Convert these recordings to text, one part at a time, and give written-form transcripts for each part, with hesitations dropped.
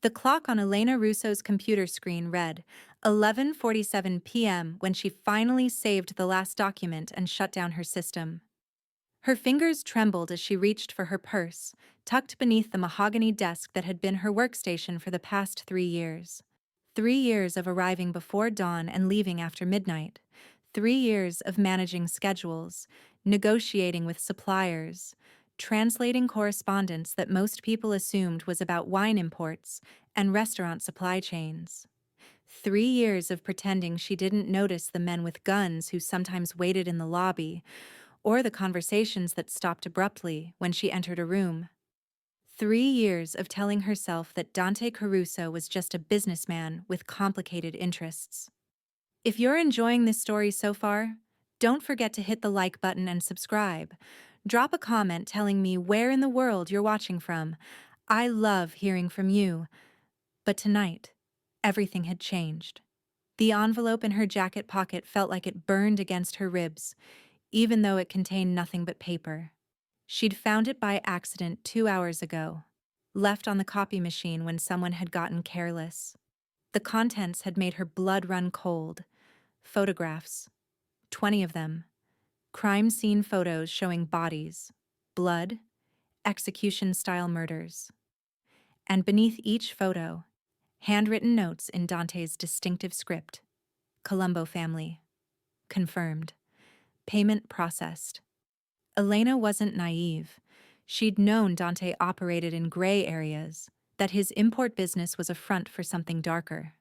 The clock on Elena Russo's computer screen read 11:47 p.m. when she finally saved the last document and shut down her system. Her fingers trembled as she reached for her purse, tucked beneath the mahogany desk that had been her workstation for the past 3 years. 3 years of arriving before dawn and leaving after midnight. 3 years of managing schedules, negotiating with suppliers, translating correspondence that most people assumed was about wine imports and restaurant supply chains. 3 years of pretending she didn't notice the men with guns who sometimes waited in the lobby, or the conversations that stopped abruptly when she entered a room. 3 years of telling herself that Dante Caruso was just a businessman with complicated interests. If you're enjoying this story so far, don't forget to hit the like button and subscribe. Drop a comment telling me where in the world you're watching from. I love hearing from you. But tonight, everything had changed. The envelope in her jacket pocket felt like it burned against her ribs, even though it contained nothing but paper. She'd found it by accident 2 hours ago, left on the copy machine when someone had gotten careless. The contents had made her blood run cold. Photographs, 20 of them. Crime scene photos showing bodies, blood, execution-style murders. And beneath each photo, handwritten notes in Dante's distinctive script. Colombo family. Confirmed. Payment processed. Elena wasn't naive. She'd known Dante operated in gray areas, that his import business was a front for something darker.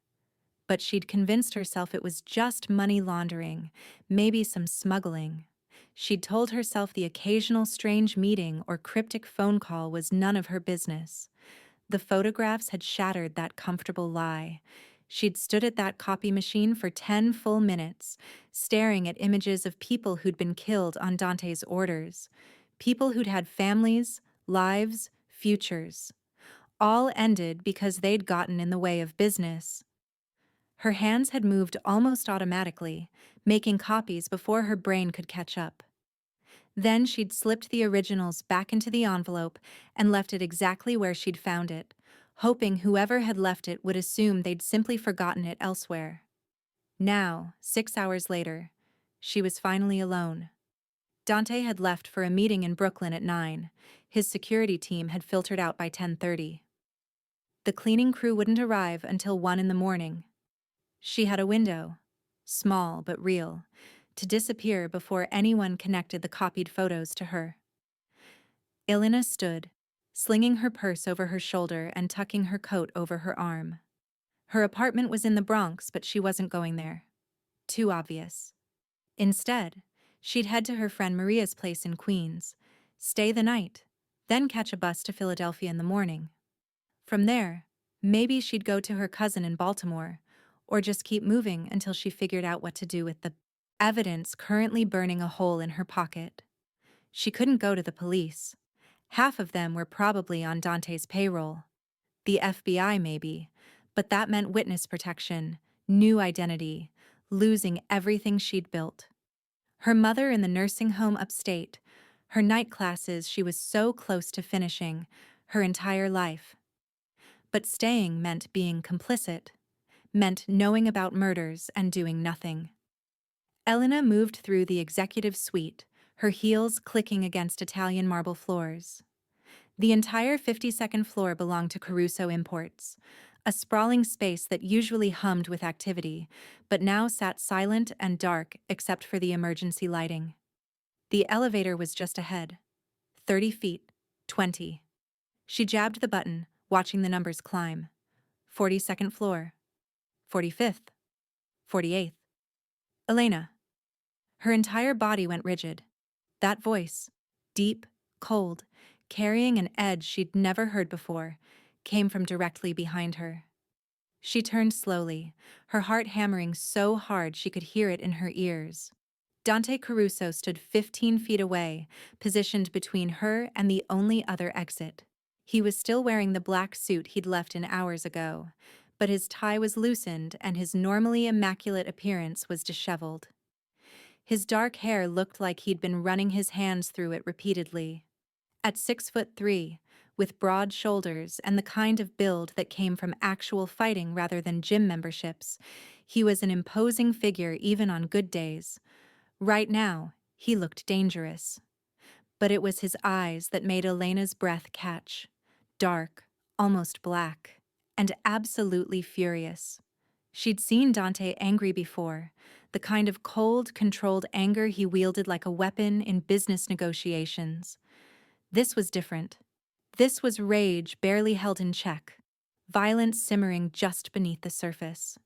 But she'd convinced herself it was just money laundering, maybe some smuggling. She'd told herself the occasional strange meeting or cryptic phone call was none of her business. The photographs had shattered that comfortable lie. She'd stood at that copy machine for 10 full minutes, staring at images of people who'd been killed on Dante's orders. People who'd had families, lives, futures. All ended because they'd gotten in the way of business. Her hands had moved almost automatically, making copies before her brain could catch up. Then she'd slipped the originals back into the envelope and left it exactly where she'd found it, hoping whoever had left it would assume they'd simply forgotten it elsewhere. Now, 6 hours later, she was finally alone. Dante had left for a meeting in Brooklyn at 9. His security team had filtered out by 10:30. The cleaning crew wouldn't arrive until 1 in the morning. She had a window, small but real, to disappear before anyone connected the copied photos to her. Elena stood, slinging her purse over her shoulder and tucking her coat over her arm. Her apartment was in the Bronx, but she wasn't going there. Too obvious. Instead, she'd head to her friend Maria's place in Queens, stay the night, then catch a bus to Philadelphia in the morning. From there, maybe she'd go to her cousin in Baltimore, or just keep moving until she figured out what to do with the evidence currently burning a hole in her pocket. She couldn't go to the police. Half of them were probably on Dante's payroll. The FBI maybe, but that meant witness protection, new identity, losing everything she'd built. Her mother in the nursing home upstate, her night classes she was so close to finishing, her entire life. But staying meant being complicit, meant knowing about murders and doing nothing. Elena moved through the executive suite, her heels clicking against Italian marble floors. The entire 52nd floor belonged to Caruso Imports, a sprawling space that usually hummed with activity, but now sat silent and dark except for the emergency lighting. The elevator was just ahead. 30 feet, 20. She jabbed the button, watching the numbers climb. 42nd floor. 45th. 48th. Elena. Her entire body went rigid. That voice, deep, cold, carrying an edge she'd never heard before, came from directly behind her. She turned slowly, her heart hammering so hard she could hear it in her ears. Dante Caruso stood 15 feet away, positioned between her and the only other exit. He was still wearing the black suit he'd left in hours ago, but his tie was loosened and his normally immaculate appearance was disheveled. His dark hair looked like he'd been running his hands through it repeatedly. At 6'3", with broad shoulders and the kind of build that came from actual fighting rather than gym memberships. He was an imposing figure even on good days. Right now, he looked dangerous. But it was his eyes that made Elena's breath catch. Dark, almost black, and absolutely furious. She'd seen Dante angry before, the kind of cold, controlled anger he wielded like a weapon in business negotiations. This was different. This was rage barely held in check, violence simmering just beneath the surface.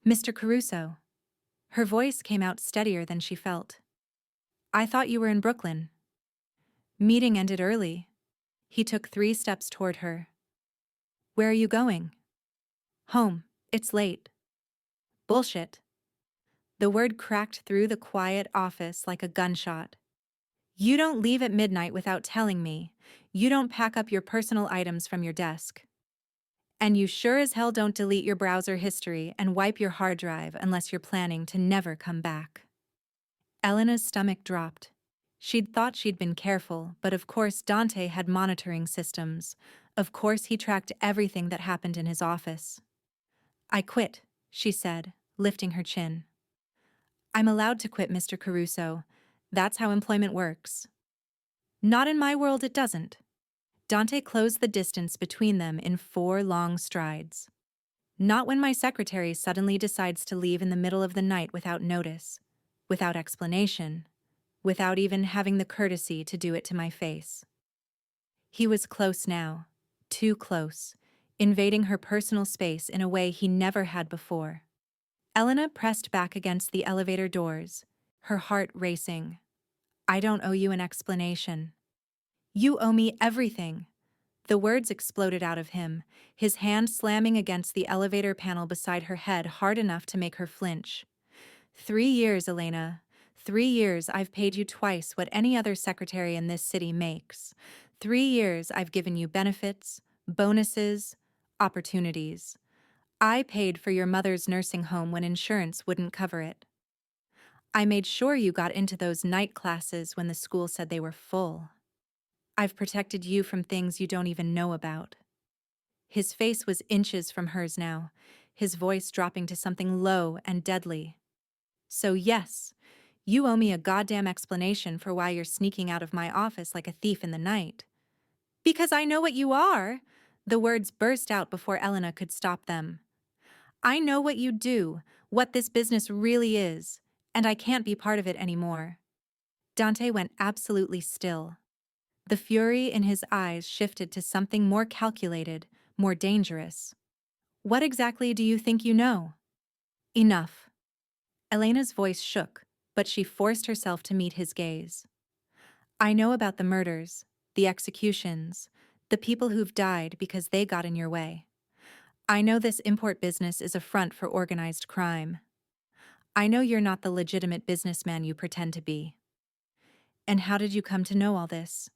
Mr. Caruso. Her voice came out steadier than she felt. I thought you were in Brooklyn. Meeting ended early. He took 3 steps toward her. Where are you going? Home. It's late. Bullshit. The word cracked through the quiet office like a gunshot. You don't leave at midnight without telling me. You don't pack up your personal items from your desk. And you sure as hell don't delete your browser history and wipe your hard drive unless you're planning to never come back. Elena's stomach dropped. She'd thought she'd been careful, but of course Dante had monitoring systems. Of course he tracked everything that happened in his office. I quit, she said, lifting her chin. I'm allowed to quit, Mr. Caruso. That's how employment works. Not in my world, it doesn't. Dante closed the distance between them in 4 long strides. Not when my secretary suddenly decides to leave in the middle of the night without notice, without explanation, without even having the courtesy to do it to my face. He was close now, too close, invading her personal space in a way he never had before. Elena pressed back against the elevator doors, her heart racing. I don't owe you an explanation. You owe me everything. The words exploded out of him, his hand slamming against the elevator panel beside her head hard enough to make her flinch. 3 years, Elena. 3 years I've paid you twice what any other secretary in this city makes. 3 years I've given you benefits, bonuses, opportunities. I paid for your mother's nursing home when insurance wouldn't cover it. I made sure you got into those night classes when the school said they were full. I've protected you from things you don't even know about. His face was inches from hers now, his voice dropping to something low and deadly. So yes, you owe me a goddamn explanation for why you're sneaking out of my office like a thief in the night. Because I know what you are! The words burst out before Elena could stop them. I know what you do, what this business really is, and I can't be part of it anymore. Dante went absolutely still. The fury in his eyes shifted to something more calculated, more dangerous. What exactly do you think you know? Enough. Elena's voice shook, but she forced herself to meet his gaze. I know about the murders, the executions, the people who've died because they got in your way. I know this import business is a front for organized crime. I know you're not the legitimate businessman you pretend to be. And how did you come to know all this?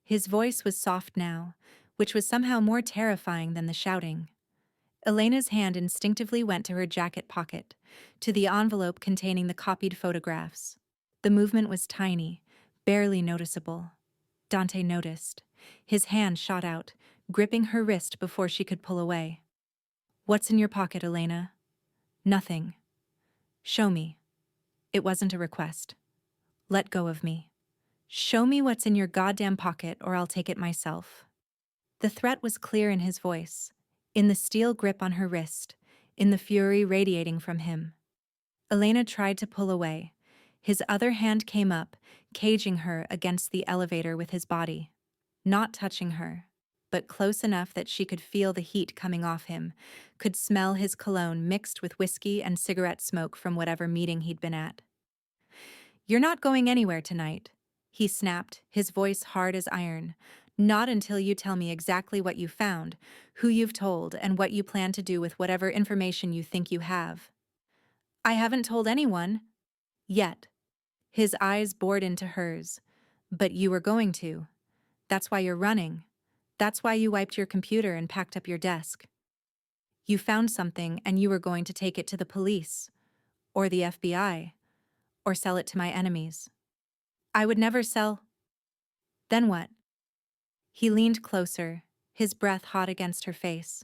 His voice was soft now, which was somehow more terrifying than the shouting. Elena's hand instinctively went to her jacket pocket, to the envelope containing the copied photographs. The movement was tiny, barely noticeable. Dante noticed. His hand shot out, gripping her wrist before she could pull away. What's in your pocket, Elena? Nothing. Show me. It wasn't a request. Let go of me. Show me what's in your goddamn pocket or I'll take it myself. The threat was clear in his voice, in the steel grip on her wrist, in the fury radiating from him. Elena tried to pull away. His other hand came up, caging her against the elevator with his body. Not touching her, but close enough that she could feel the heat coming off him, could smell his cologne mixed with whiskey and cigarette smoke from whatever meeting he'd been at. You're not going anywhere tonight, he snapped, his voice hard as iron. Not until you tell me exactly what you found, who you've told, and what you plan to do with whatever information you think you have. I haven't told anyone. Yet. His eyes bored into hers. But you were going to. That's why you're running. That's why you wiped your computer and packed up your desk. You found something and you were going to take it to the police. Or the FBI. Or sell it to my enemies. I would never sell. Then what? He leaned closer, his breath hot against her face.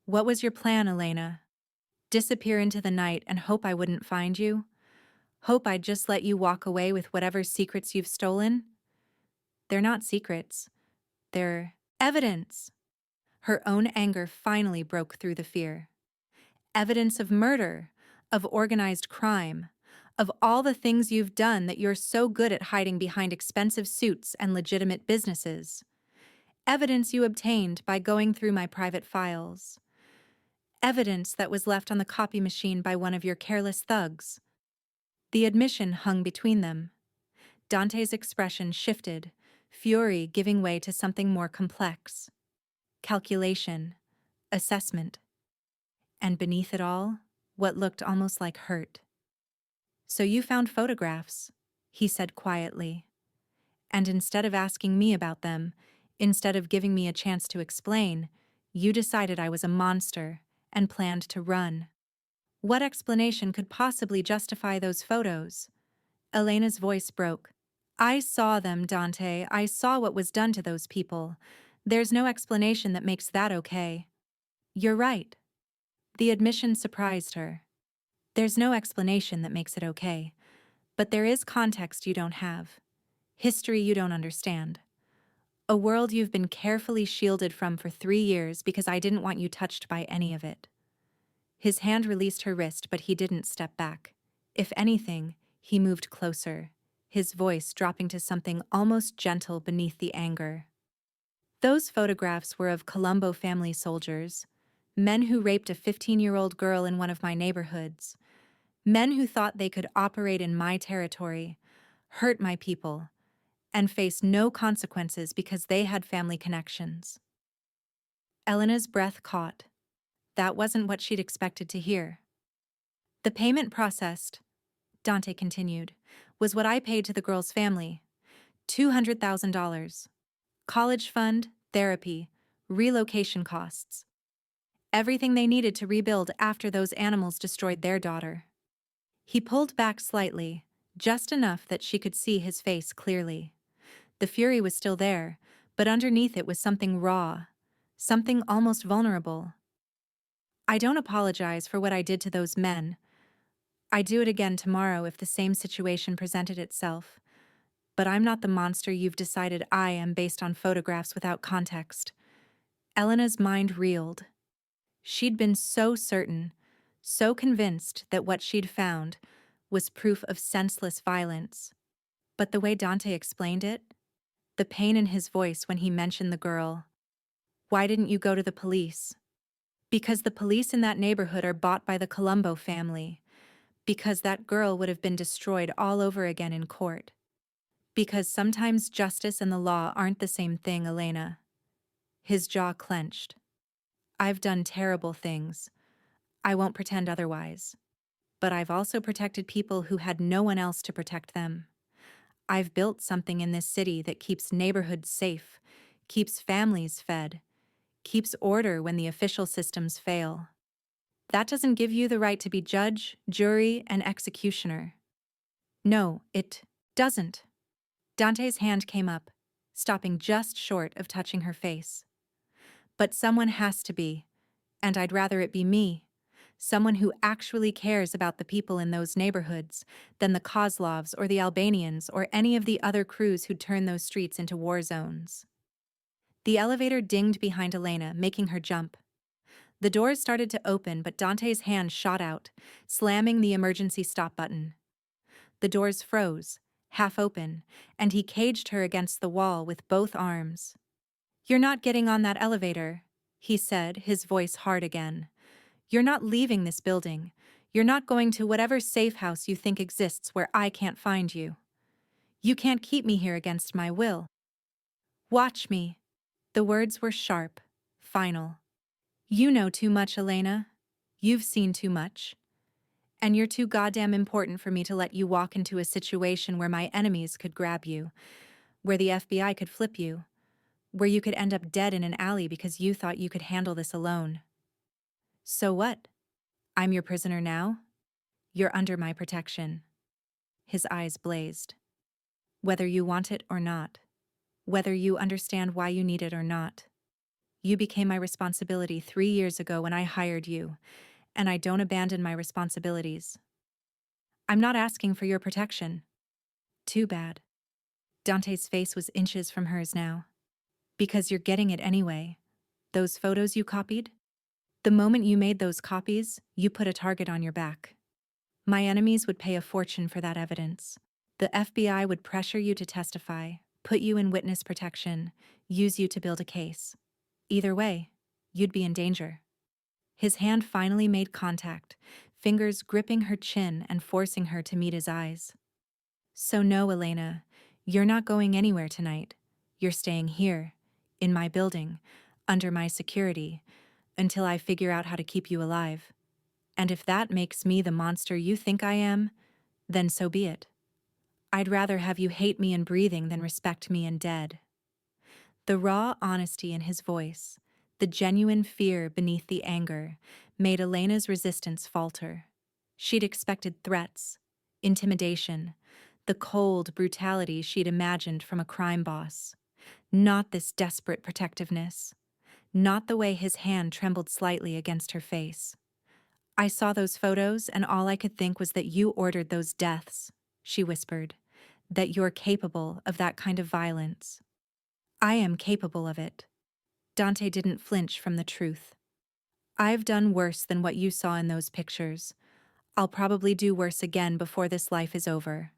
What was your plan, Elena? Disappear into the night and hope I wouldn't find you? Hope I'd just let you walk away with whatever secrets you've stolen? They're not secrets. They're evidence. Her own anger finally broke through the fear. Evidence of murder, of organized crime, of all the things you've done that you're so good at hiding behind expensive suits and legitimate businesses. Evidence you obtained by going through my private files. Evidence that was left on the copy machine by one of your careless thugs. The admission hung between them. Dante's expression shifted, fury giving way to something more complex. Calculation, assessment. And beneath it all, what looked almost like hurt. So you found photographs, he said quietly. And instead of asking me about them, instead of giving me a chance to explain, you decided I was a monster and planned to run. What explanation could possibly justify those photos? Elena's voice broke. I saw them, Dante. I saw what was done to those people. There's no explanation that makes that okay. You're right. The admission surprised her. There's no explanation that makes it okay. But there is context you don't have. History you don't understand. A world you've been carefully shielded from for 3 years because I didn't want you touched by any of it. His hand released her wrist, but he didn't step back. If anything, he moved closer, his voice dropping to something almost gentle beneath the anger. Those photographs were of Colombo family soldiers, men who raped a 15-year-old girl in one of my neighborhoods, men who thought they could operate in my territory, hurt my people, and face no consequences because they had family connections. Elena's breath caught. That wasn't what she'd expected to hear. The payment processed, Dante continued, was what I paid to the girl's family. $200,000. College fund, therapy, relocation costs. Everything they needed to rebuild after those animals destroyed their daughter. He pulled back slightly, just enough that she could see his face clearly. The fury was still there, but underneath it was something raw, something almost vulnerable. I don't apologize for what I did to those men. I'd do it again tomorrow if the same situation presented itself. But I'm not the monster you've decided I am based on photographs without context. Elena's mind reeled. She'd been so certain, so convinced that what she'd found was proof of senseless violence. But the way Dante explained it, the pain in his voice when he mentioned the girl. Why didn't you go to the police? Because the police in that neighborhood are bought by the Colombo family. Because that girl would have been destroyed all over again in court. Because sometimes justice and the law aren't the same thing, Elena. His jaw clenched. I've done terrible things. I won't pretend otherwise. But I've also protected people who had no one else to protect them. I've built something in this city that keeps neighborhoods safe, keeps families fed, keeps order when the official systems fail. That doesn't give you the right to be judge, jury, and executioner. No, it doesn't. Dante's hand came up, stopping just short of touching her face. But someone has to be, and I'd rather it be me, someone who actually cares about the people in those neighborhoods than the Kozlovs or the Albanians or any of the other crews who'd turn those streets into war zones. The elevator dinged behind Elena, making her jump. The doors started to open, but Dante's hand shot out, slamming the emergency stop button. The doors froze, half open, and he caged her against the wall with both arms. You're not getting on that elevator, he said, his voice hard again. You're not leaving this building. You're not going to whatever safe house you think exists where I can't find you. You can't keep me here against my will. Watch me. The words were sharp, final. You know too much, Elena. You've seen too much. And you're too goddamn important for me to let you walk into a situation where my enemies could grab you, where the FBI could flip you, where you could end up dead in an alley because you thought you could handle this alone. So what? I'm your prisoner now? You're under my protection. His eyes blazed. Whether you want it or not. whether you understand why you need it or not. You became my responsibility 3 years ago when I hired you, and I don't abandon my responsibilities. I'm not asking for your protection. Too bad. Dante's face was inches from hers now. Because you're getting it anyway. Those photos you copied? The moment you made those copies, you put a target on your back. My enemies would pay a fortune for that evidence. The FBI would pressure you to testify, put you in witness protection, use you to build a case. Either way, you'd be in danger. His hand finally made contact, fingers gripping her chin and forcing her to meet his eyes. So no, Elena, you're not going anywhere tonight. You're staying here, in my building, under my security, until I figure out how to keep you alive. And if that makes me the monster you think I am, then so be it. I'd rather have you hate me in breathing than respect me in dead. The raw honesty in his voice, the genuine fear beneath the anger, made Elena's resistance falter. She'd expected threats, intimidation, the cold brutality she'd imagined from a crime boss. Not this desperate protectiveness. Not the way his hand trembled slightly against her face. I saw those photos, and all I could think was that you ordered those deaths, she whispered, that you're capable of that kind of violence. I am capable of it. Dante didn't flinch from the truth. I've done worse than what you saw in those pictures. I'll probably do worse again before this life is over.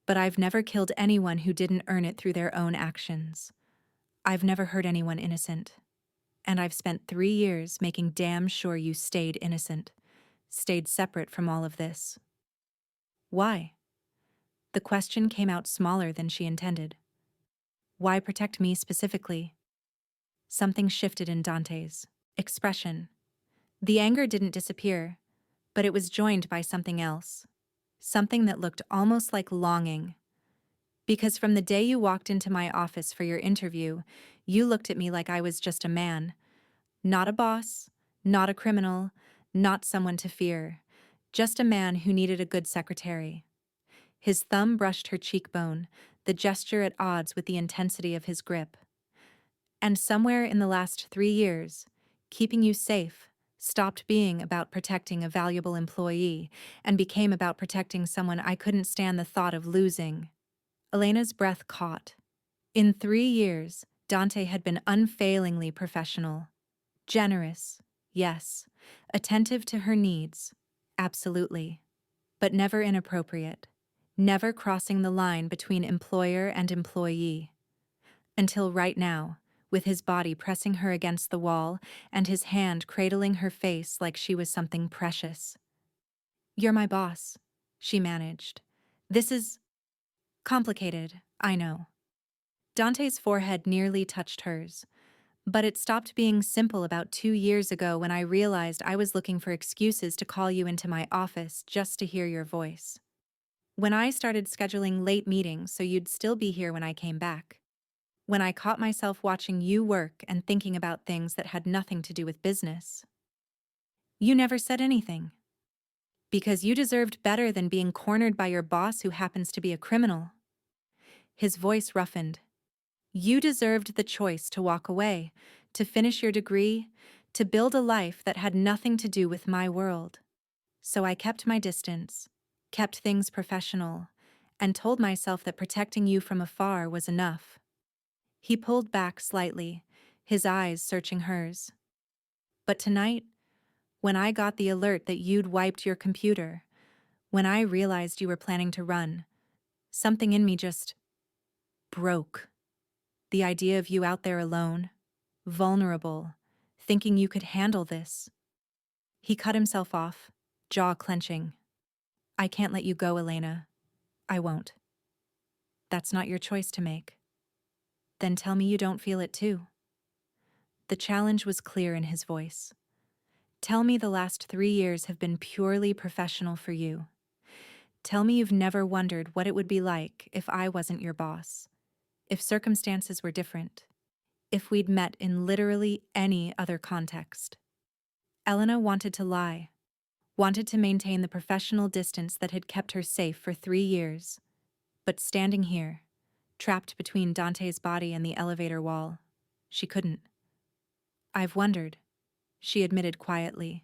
But I've never killed anyone who didn't earn it through their own actions. I've never hurt anyone innocent. And I've spent 3 years making damn sure you stayed innocent, stayed separate from all of this. Why? The question came out smaller than she intended. Why protect me specifically? Something shifted in Dante's expression. The anger didn't disappear, but it was joined by something else. Something that looked almost like longing. Because from the day you walked into my office for your interview, you looked at me like I was just a man. Not a boss, not a criminal, not someone to fear. Just a man who needed a good secretary. His thumb brushed her cheekbone, the gesture at odds with the intensity of his grip. And somewhere in the last 3 years, keeping you safe stopped being about protecting a valuable employee and became about protecting someone I couldn't stand the thought of losing. Elena's breath caught. In 3 years, Dante had been unfailingly professional. Generous, yes. Attentive to her needs, absolutely. But never inappropriate. Never crossing the line between employer and employee. Until right now, with his body pressing her against the wall and his hand cradling her face like she was something precious. You're my boss, she managed. This is complicated, I know. Dante's forehead nearly touched hers, but it stopped being simple about 2 years ago when I realized I was looking for excuses to call you into my office just to hear your voice. When I started scheduling late meetings so you'd still be here when I came back. When I caught myself watching you work and thinking about things that had nothing to do with business. You never said anything. Because you deserved better than being cornered by your boss who happens to be a criminal. His voice roughened. You deserved the choice to walk away, to finish your degree, to build a life that had nothing to do with my world. So I kept my distance, kept things professional, and told myself that protecting you from afar was enough. He pulled back slightly, his eyes searching hers. But tonight, when I got the alert that you'd wiped your computer, when I realized you were planning to run, something in me just broke. The idea of you out there alone, vulnerable, thinking you could handle this. He cut himself off, jaw clenching. I can't let you go, Elena. I won't. That's not your choice to make. Then tell me you don't feel it too. The challenge was clear in his voice. Tell me the last 3 years have been purely professional for you. Tell me you've never wondered what it would be like if I wasn't your boss, if circumstances were different, if we'd met in literally any other context. Elena wanted to lie, wanted to maintain the professional distance that had kept her safe for 3 years. But standing here, trapped between Dante's body and the elevator wall. She couldn't. "I've wondered," she admitted quietly.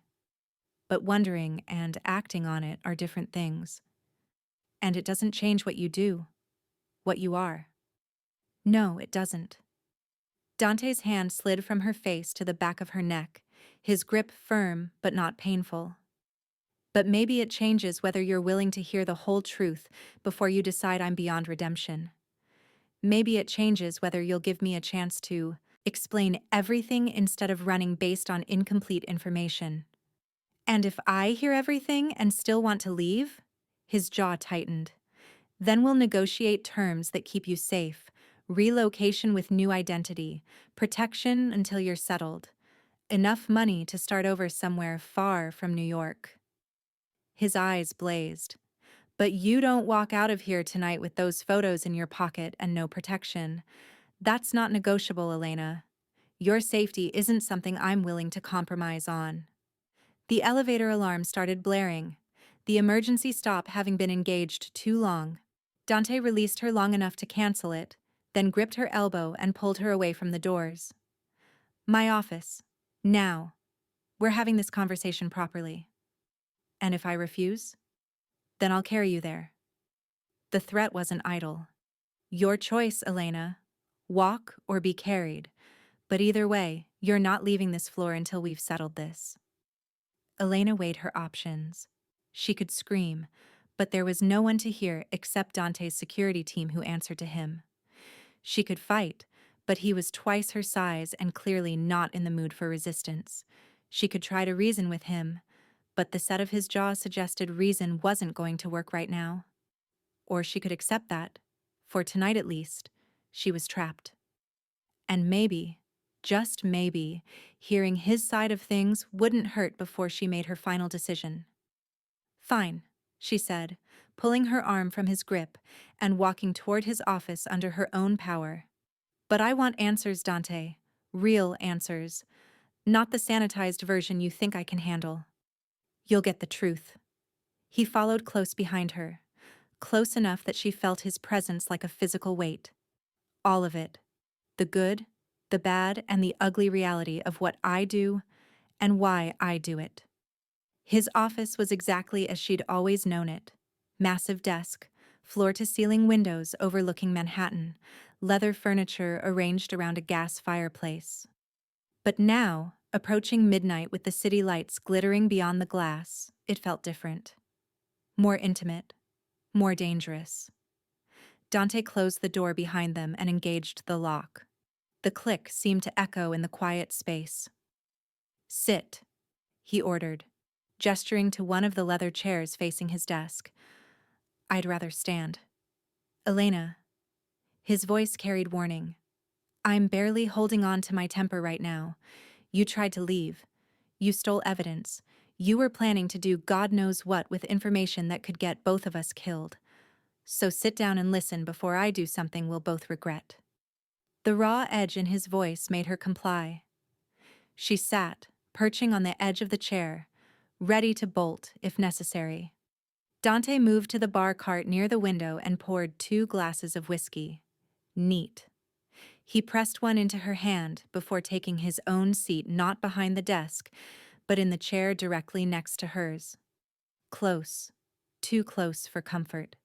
"But wondering and acting on it are different things. And it doesn't change what you do, what you are." "No, it doesn't." Dante's hand slid from her face to the back of her neck, his grip firm but not painful. "But maybe it changes whether you're willing to hear the whole truth before you decide I'm beyond redemption. Maybe it changes whether you'll give me a chance to explain everything instead of running based on incomplete information." "And if I hear everything and still want to leave?" His jaw tightened. "Then we'll negotiate terms that keep you safe, relocation with new identity, protection until you're settled, enough money to start over somewhere far from New York." His eyes blazed. "But you don't walk out of here tonight with those photos in your pocket and no protection. That's not negotiable, Elena. Your safety isn't something I'm willing to compromise on." The elevator alarm started blaring, the emergency stop having been engaged too long. Dante released her long enough to cancel it, then gripped her elbow and pulled her away from the doors. "My office. Now. We're having this conversation properly. And if I refuse? Then I'll carry you there." The threat wasn't idle. "Your choice, Elena. Walk or be carried. But either way, you're not leaving this floor until we've settled this." Elena weighed her options. She could scream, but there was no one to hear except Dante's security team who answered to him. She could fight, but he was twice her size and clearly not in the mood for resistance. She could try to reason with him, but the set of his jaw suggested reason wasn't going to work right now. Or she could accept that, for tonight at least, she was trapped. And maybe, just maybe, hearing his side of things wouldn't hurt before she made her final decision. "Fine," she said, pulling her arm from his grip and walking toward his office under her own power. "But I want answers, Dante. Real answers. Not the sanitized version you think I can handle." "You'll get the truth." He followed close behind her, close enough that she felt his presence like a physical weight. "All of it. The good, the bad, and the ugly reality of what I do and why I do it." His office was exactly as she'd always known it. Massive desk, floor-to-ceiling windows overlooking Manhattan, leather furniture arranged around a gas fireplace. But now, approaching midnight with the city lights glittering beyond the glass, it felt different. More intimate, more dangerous. Dante closed the door behind them and engaged the lock. The click seemed to echo in the quiet space. "Sit," he ordered, gesturing to one of the leather chairs facing his desk. "I'd rather stand." "Elena." His voice carried warning. "I'm barely holding on to my temper right now. You tried to leave. You stole evidence. You were planning to do God knows what with information that could get both of us killed. So sit down and listen before I do something we'll both regret." The raw edge in his voice made her comply. She sat, perching on the edge of the chair, ready to bolt if necessary. Dante moved to the bar cart near the window and poured 2 glasses of whiskey. Neat. He pressed one into her hand before taking his own seat not behind the desk, but in the chair directly next to hers. Close. Too close for comfort.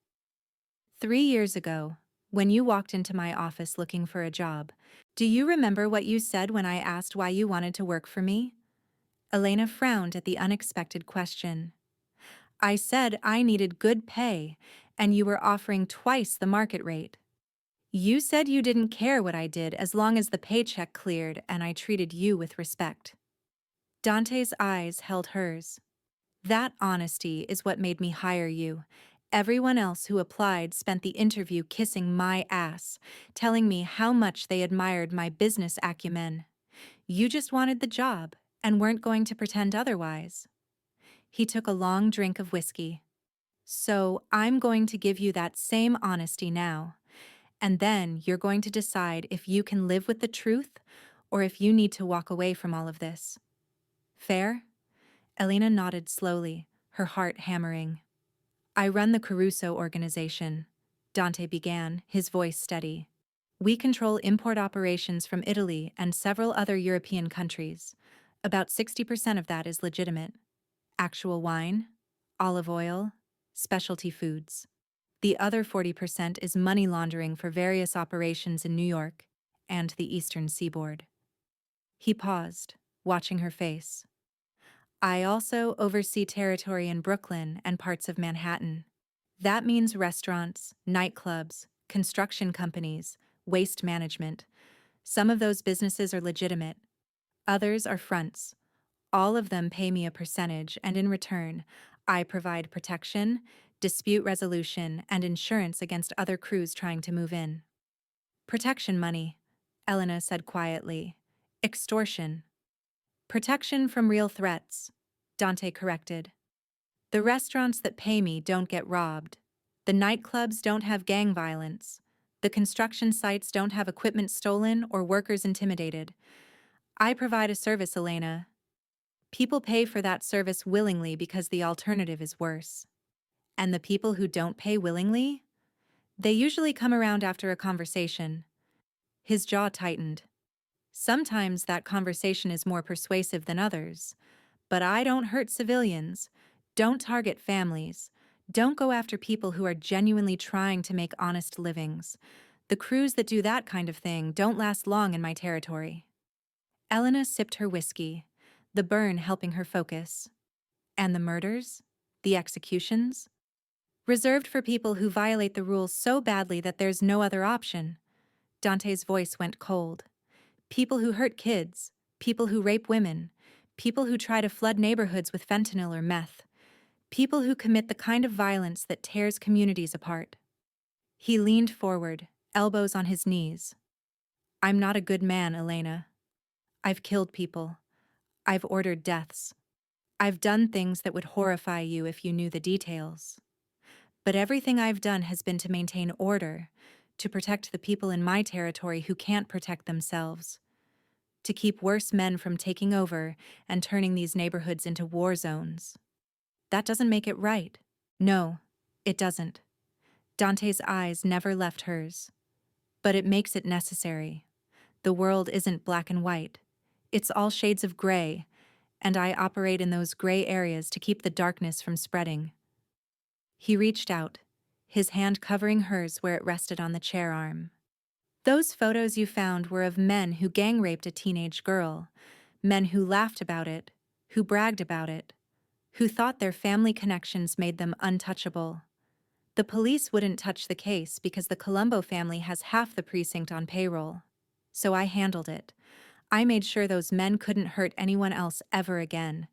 3 years ago, when you walked into my office looking for a job, do you remember what you said when I asked why you wanted to work for me? Elena frowned at the unexpected question. "I said I needed good pay, and you were offering twice the market rate. You said you didn't care what I did as long as the paycheck cleared and I treated you with respect." Dante's eyes held hers. "That honesty is what made me hire you. Everyone else who applied spent the interview kissing my ass, telling me how much they admired my business acumen. You just wanted the job and weren't going to pretend otherwise." He took a long drink of whiskey. "So I'm going to give you that same honesty now. And then you're going to decide if you can live with the truth or if you need to walk away from all of this. Fair?" Elena nodded slowly, her heart hammering. "I run the Caruso organization. Dante began, his voice steady. We control import operations from Italy and several other European countries. About 60% of that is legitimate. Actual wine, olive oil, specialty foods. The other 40% is money laundering for various operations in New York and the Eastern Seaboard. He paused, watching her face. I also oversee territory in Brooklyn and parts of Manhattan. That means restaurants, nightclubs, construction companies, waste management. Some of those businesses are legitimate. Others are fronts. All of them pay me a percentage, and in return, I provide protection, dispute resolution, and insurance against other crews trying to move in. Protection money, Elena said quietly. Extortion. Protection from real threats, Dante corrected. The restaurants that pay me don't get robbed. The nightclubs don't have gang violence. The construction sites don't have equipment stolen or workers intimidated. I provide a service, Elena. People pay for that service willingly because the alternative is worse. And the people who don't pay willingly? They usually come around after a conversation. His jaw tightened. Sometimes that conversation is more persuasive than others. But I don't hurt civilians. Don't target families. Don't go after people who are genuinely trying to make honest livings. The crews that do that kind of thing don't last long in my territory. Elena sipped her whiskey, the burn helping her focus. And the murders? The executions? Reserved for people who violate the rules so badly that there's no other option. Dante's voice went cold. People who hurt kids, people who rape women, people who try to flood neighborhoods with fentanyl or meth, people who commit the kind of violence that tears communities apart. He leaned forward, elbows on his knees. I'm not a good man, Elena. I've killed people. I've ordered deaths. I've done things that would horrify you if you knew the details. But everything I've done has been to maintain order, to protect the people in my territory who can't protect themselves, to keep worse men from taking over and turning these neighborhoods into war zones. That doesn't make it right. No, it doesn't. Dante's eyes never left hers. But it makes it necessary. The world isn't black and white. It's all shades of gray, and I operate in those gray areas to keep the darkness from spreading. He reached out, his hand covering hers where it rested on the chair arm. Those photos you found were of men who gang raped a teenage girl, men who laughed about it, who bragged about it, who thought their family connections made them untouchable. The police wouldn't touch the case because the Colombo family has half the precinct on payroll. So I handled it. I made sure those men couldn't hurt anyone else ever again.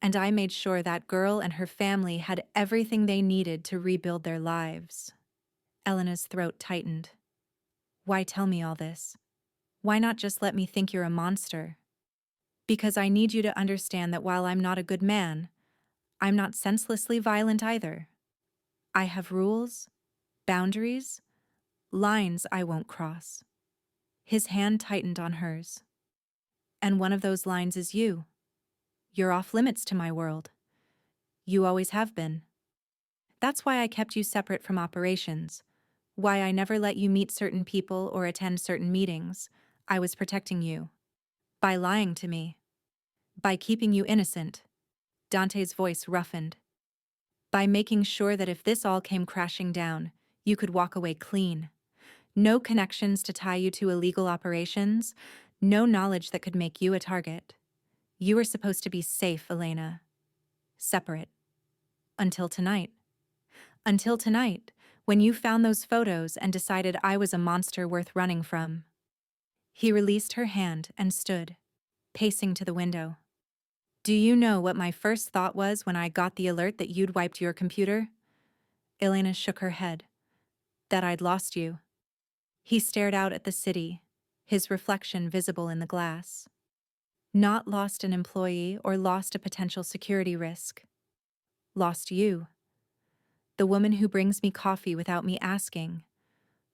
And I made sure that girl and her family had everything they needed to rebuild their lives. Elena's throat tightened. Why tell me all this? Why not just let me think you're a monster? Because I need you to understand that while I'm not a good man, I'm not senselessly violent either. I have rules, boundaries, lines I won't cross. His hand tightened on hers. And one of those lines is you. You're off limits to my world. You always have been. That's why I kept you separate from operations, why I never let you meet certain people or attend certain meetings. I was protecting you. By lying to me. By keeping you innocent. Dante's voice roughened. By making sure that if this all came crashing down, you could walk away clean. No connections to tie you to illegal operations, no knowledge that could make you a target. You were supposed to be safe, Elena. Separate. Until tonight. Until tonight, when you found those photos and decided I was a monster worth running from. He released her hand and stood, pacing to the window. Do you know what my first thought was when I got the alert that you'd wiped your computer? Elena shook her head. That I'd lost you. He stared out at the city, his reflection visible in the glass. Not lost an employee or lost a potential security risk. Lost you. The woman who brings me coffee without me asking,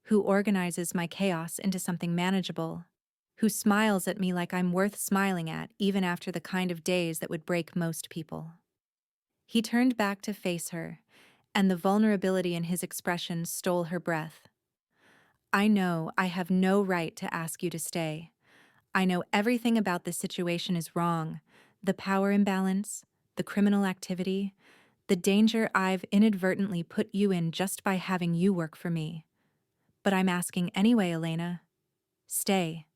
who organizes my chaos into something manageable, who smiles at me like I'm worth smiling at even after the kind of days that would break most people. He turned back to face her, and the vulnerability in his expression stole her breath. I know I have no right to ask you to stay. I know everything about this situation is wrong. The power imbalance, the criminal activity, the danger I've inadvertently put you in just by having you work for me. But I'm asking anyway, Elena. Stay.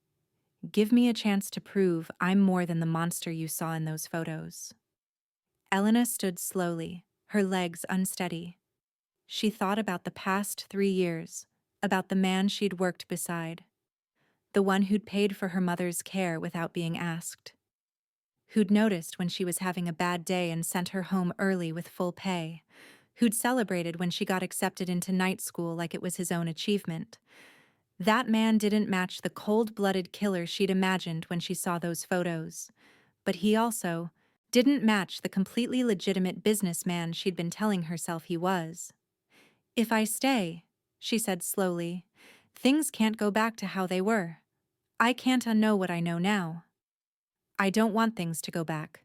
Give me a chance to prove I'm more than the monster you saw in those photos. Elena stood slowly, her legs unsteady. She thought about the past 3 years, about the man she'd worked beside, the one who'd paid for her mother's care without being asked, who'd noticed when she was having a bad day and sent her home early with full pay, who'd celebrated when she got accepted into night school like it was his own achievement. That man didn't match the cold-blooded killer she'd imagined when she saw those photos, but he also didn't match the completely legitimate businessman she'd been telling herself he was. If I stay, she said slowly, things can't go back to how they were. I can't unknow what I know now. I don't want things to go back.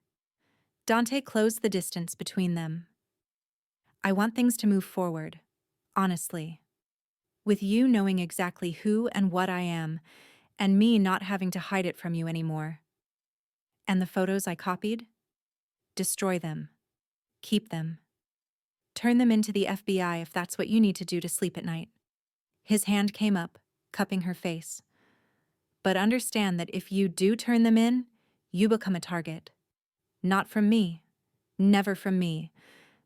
Dante closed the distance between them. I want things to move forward, honestly. With you knowing exactly who and what I am, and me not having to hide it from you anymore. And the photos I copied? Destroy them. Keep them. Turn them into the FBI if that's what you need to do to sleep at night. His hand came up, cupping her face. But understand that if you do turn them in, you become a target. Not from me, never from me,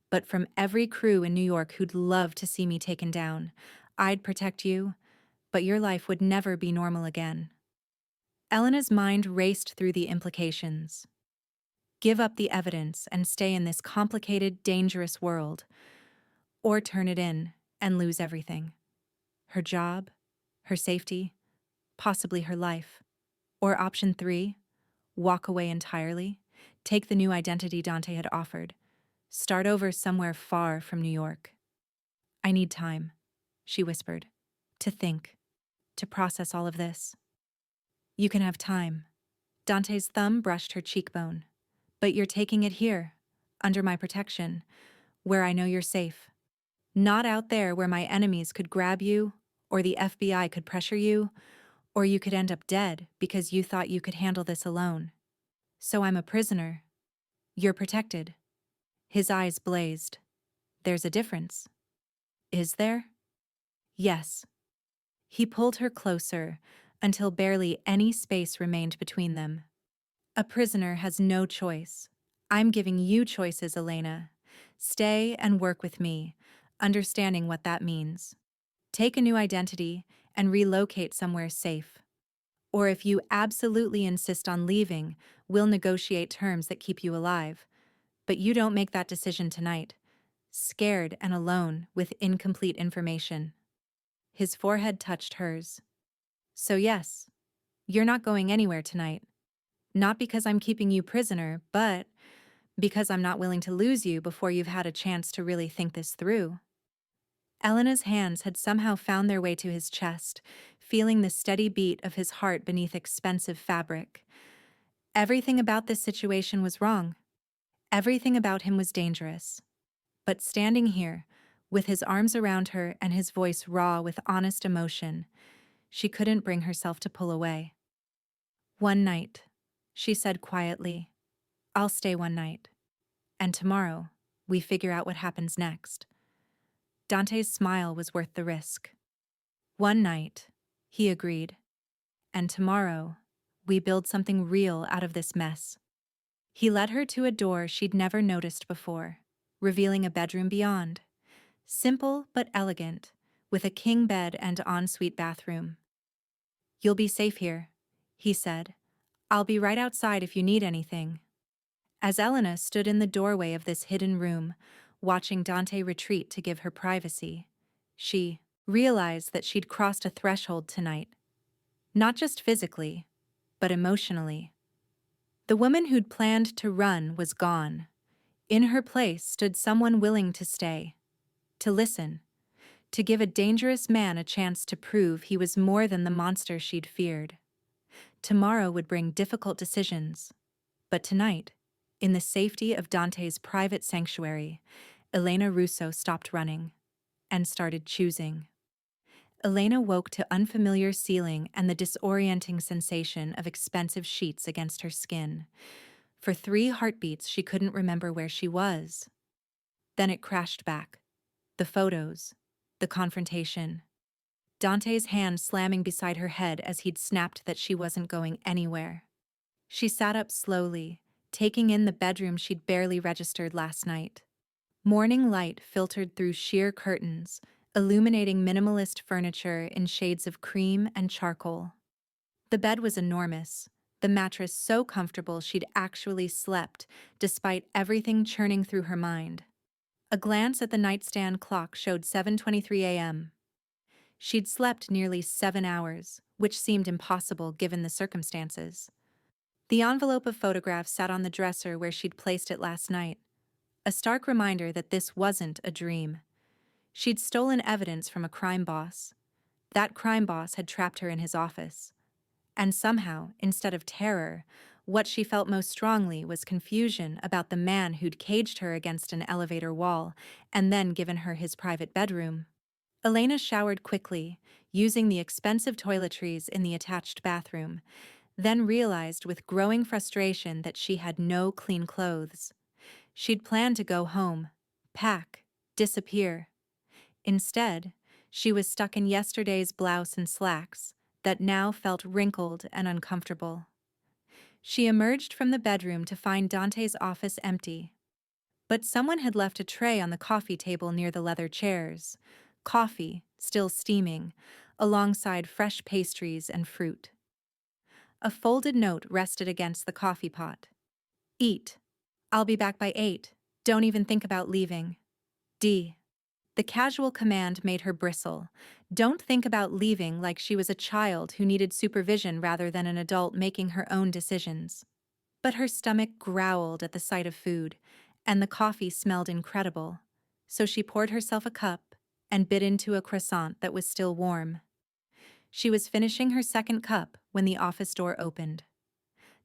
but from every crew in New York who'd love to see me taken down. I'd protect you, but your life would never be normal again. Elena's mind raced through the implications. Give up the evidence and stay in this complicated, dangerous world, or turn it in and lose everything. Her job, her safety, possibly her life. Or option 3, walk away entirely, take the new identity Dante had offered, start over somewhere far from New York. I need time, she whispered, to think, to process all of this. You can have time. Dante's thumb brushed her cheekbone. But you're taking it here, under my protection, where I know you're safe. Not out there where my enemies could grab you, or the FBI could pressure you, or you could end up dead because you thought you could handle this alone. So I'm a prisoner. You're protected. His eyes blazed. There's a difference. Is there? Yes. He pulled her closer until barely any space remained between them. A prisoner has no choice. I'm giving you choices, Elena. Stay and work with me, understanding what that means. Take a new identity and relocate somewhere safe. Or if you absolutely insist on leaving, we'll negotiate terms that keep you alive. But you don't make that decision tonight. Scared and alone with incomplete information. His forehead touched hers. So yes, you're not going anywhere tonight. Not because I'm keeping you prisoner, but because I'm not willing to lose you before you've had a chance to really think this through. Elena's hands had somehow found their way to his chest, feeling the steady beat of his heart beneath expensive fabric. Everything about this situation was wrong. Everything about him was dangerous. But standing here, with his arms around her and his voice raw with honest emotion, she couldn't bring herself to pull away. One night, she said quietly, I'll stay one night. And tomorrow, we figure out what happens next. Dante's smile was worth the risk. One night, he agreed. And tomorrow, we build something real out of this mess. He led her to a door she'd never noticed before, revealing a bedroom beyond. Simple but elegant, with a king bed and ensuite bathroom. You'll be safe here, he said. I'll be right outside if you need anything. As Elena stood in the doorway of this hidden room, watching Dante retreat to give her privacy, she realized that she'd crossed a threshold tonight. Not just physically, but emotionally. The woman who'd planned to run was gone. In her place stood someone willing to stay, to listen, to give a dangerous man a chance to prove he was more than the monster she'd feared. Tomorrow would bring difficult decisions, but tonight, in the safety of Dante's private sanctuary, Elena Russo stopped running and started choosing. Elena woke to unfamiliar ceiling and the disorienting sensation of expensive sheets against her skin. For 3 heartbeats, she couldn't remember where she was. Then it crashed back. The photos. The confrontation. Dante's hand slamming beside her head as he'd snapped that she wasn't going anywhere. She sat up slowly, taking in the bedroom she'd barely registered last night. Morning light filtered through sheer curtains, illuminating minimalist furniture in shades of cream and charcoal. The bed was enormous, the mattress so comfortable she'd actually slept, despite everything churning through her mind. A glance at the nightstand clock showed 7:23 a.m. She'd slept nearly 7 hours, which seemed impossible given the circumstances. The envelope of photographs sat on the dresser where she'd placed it last night, a stark reminder that this wasn't a dream. She'd stolen evidence from a crime boss. That crime boss had trapped her in his office. And somehow, instead of terror, what she felt most strongly was confusion about the man who'd caged her against an elevator wall and then given her his private bedroom. Elena showered quickly, using the expensive toiletries in the attached bathroom, then realized with growing frustration that she had no clean clothes. She'd planned to go home, pack, disappear. Instead, she was stuck in yesterday's blouse and slacks that now felt wrinkled and uncomfortable. She emerged from the bedroom to find Dante's office empty. But someone had left a tray on the coffee table near the leather chairs, coffee, still steaming, alongside fresh pastries and fruit. A folded note rested against the coffee pot. Eat. I'll be back by 8. Don't even think about leaving. D. The casual command made her bristle. Don't think about leaving, like she was a child who needed supervision rather than an adult making her own decisions. But her stomach growled at the sight of food, and the coffee smelled incredible. So she poured herself a cup and bit into a croissant that was still warm. She was finishing her second cup when the office door opened.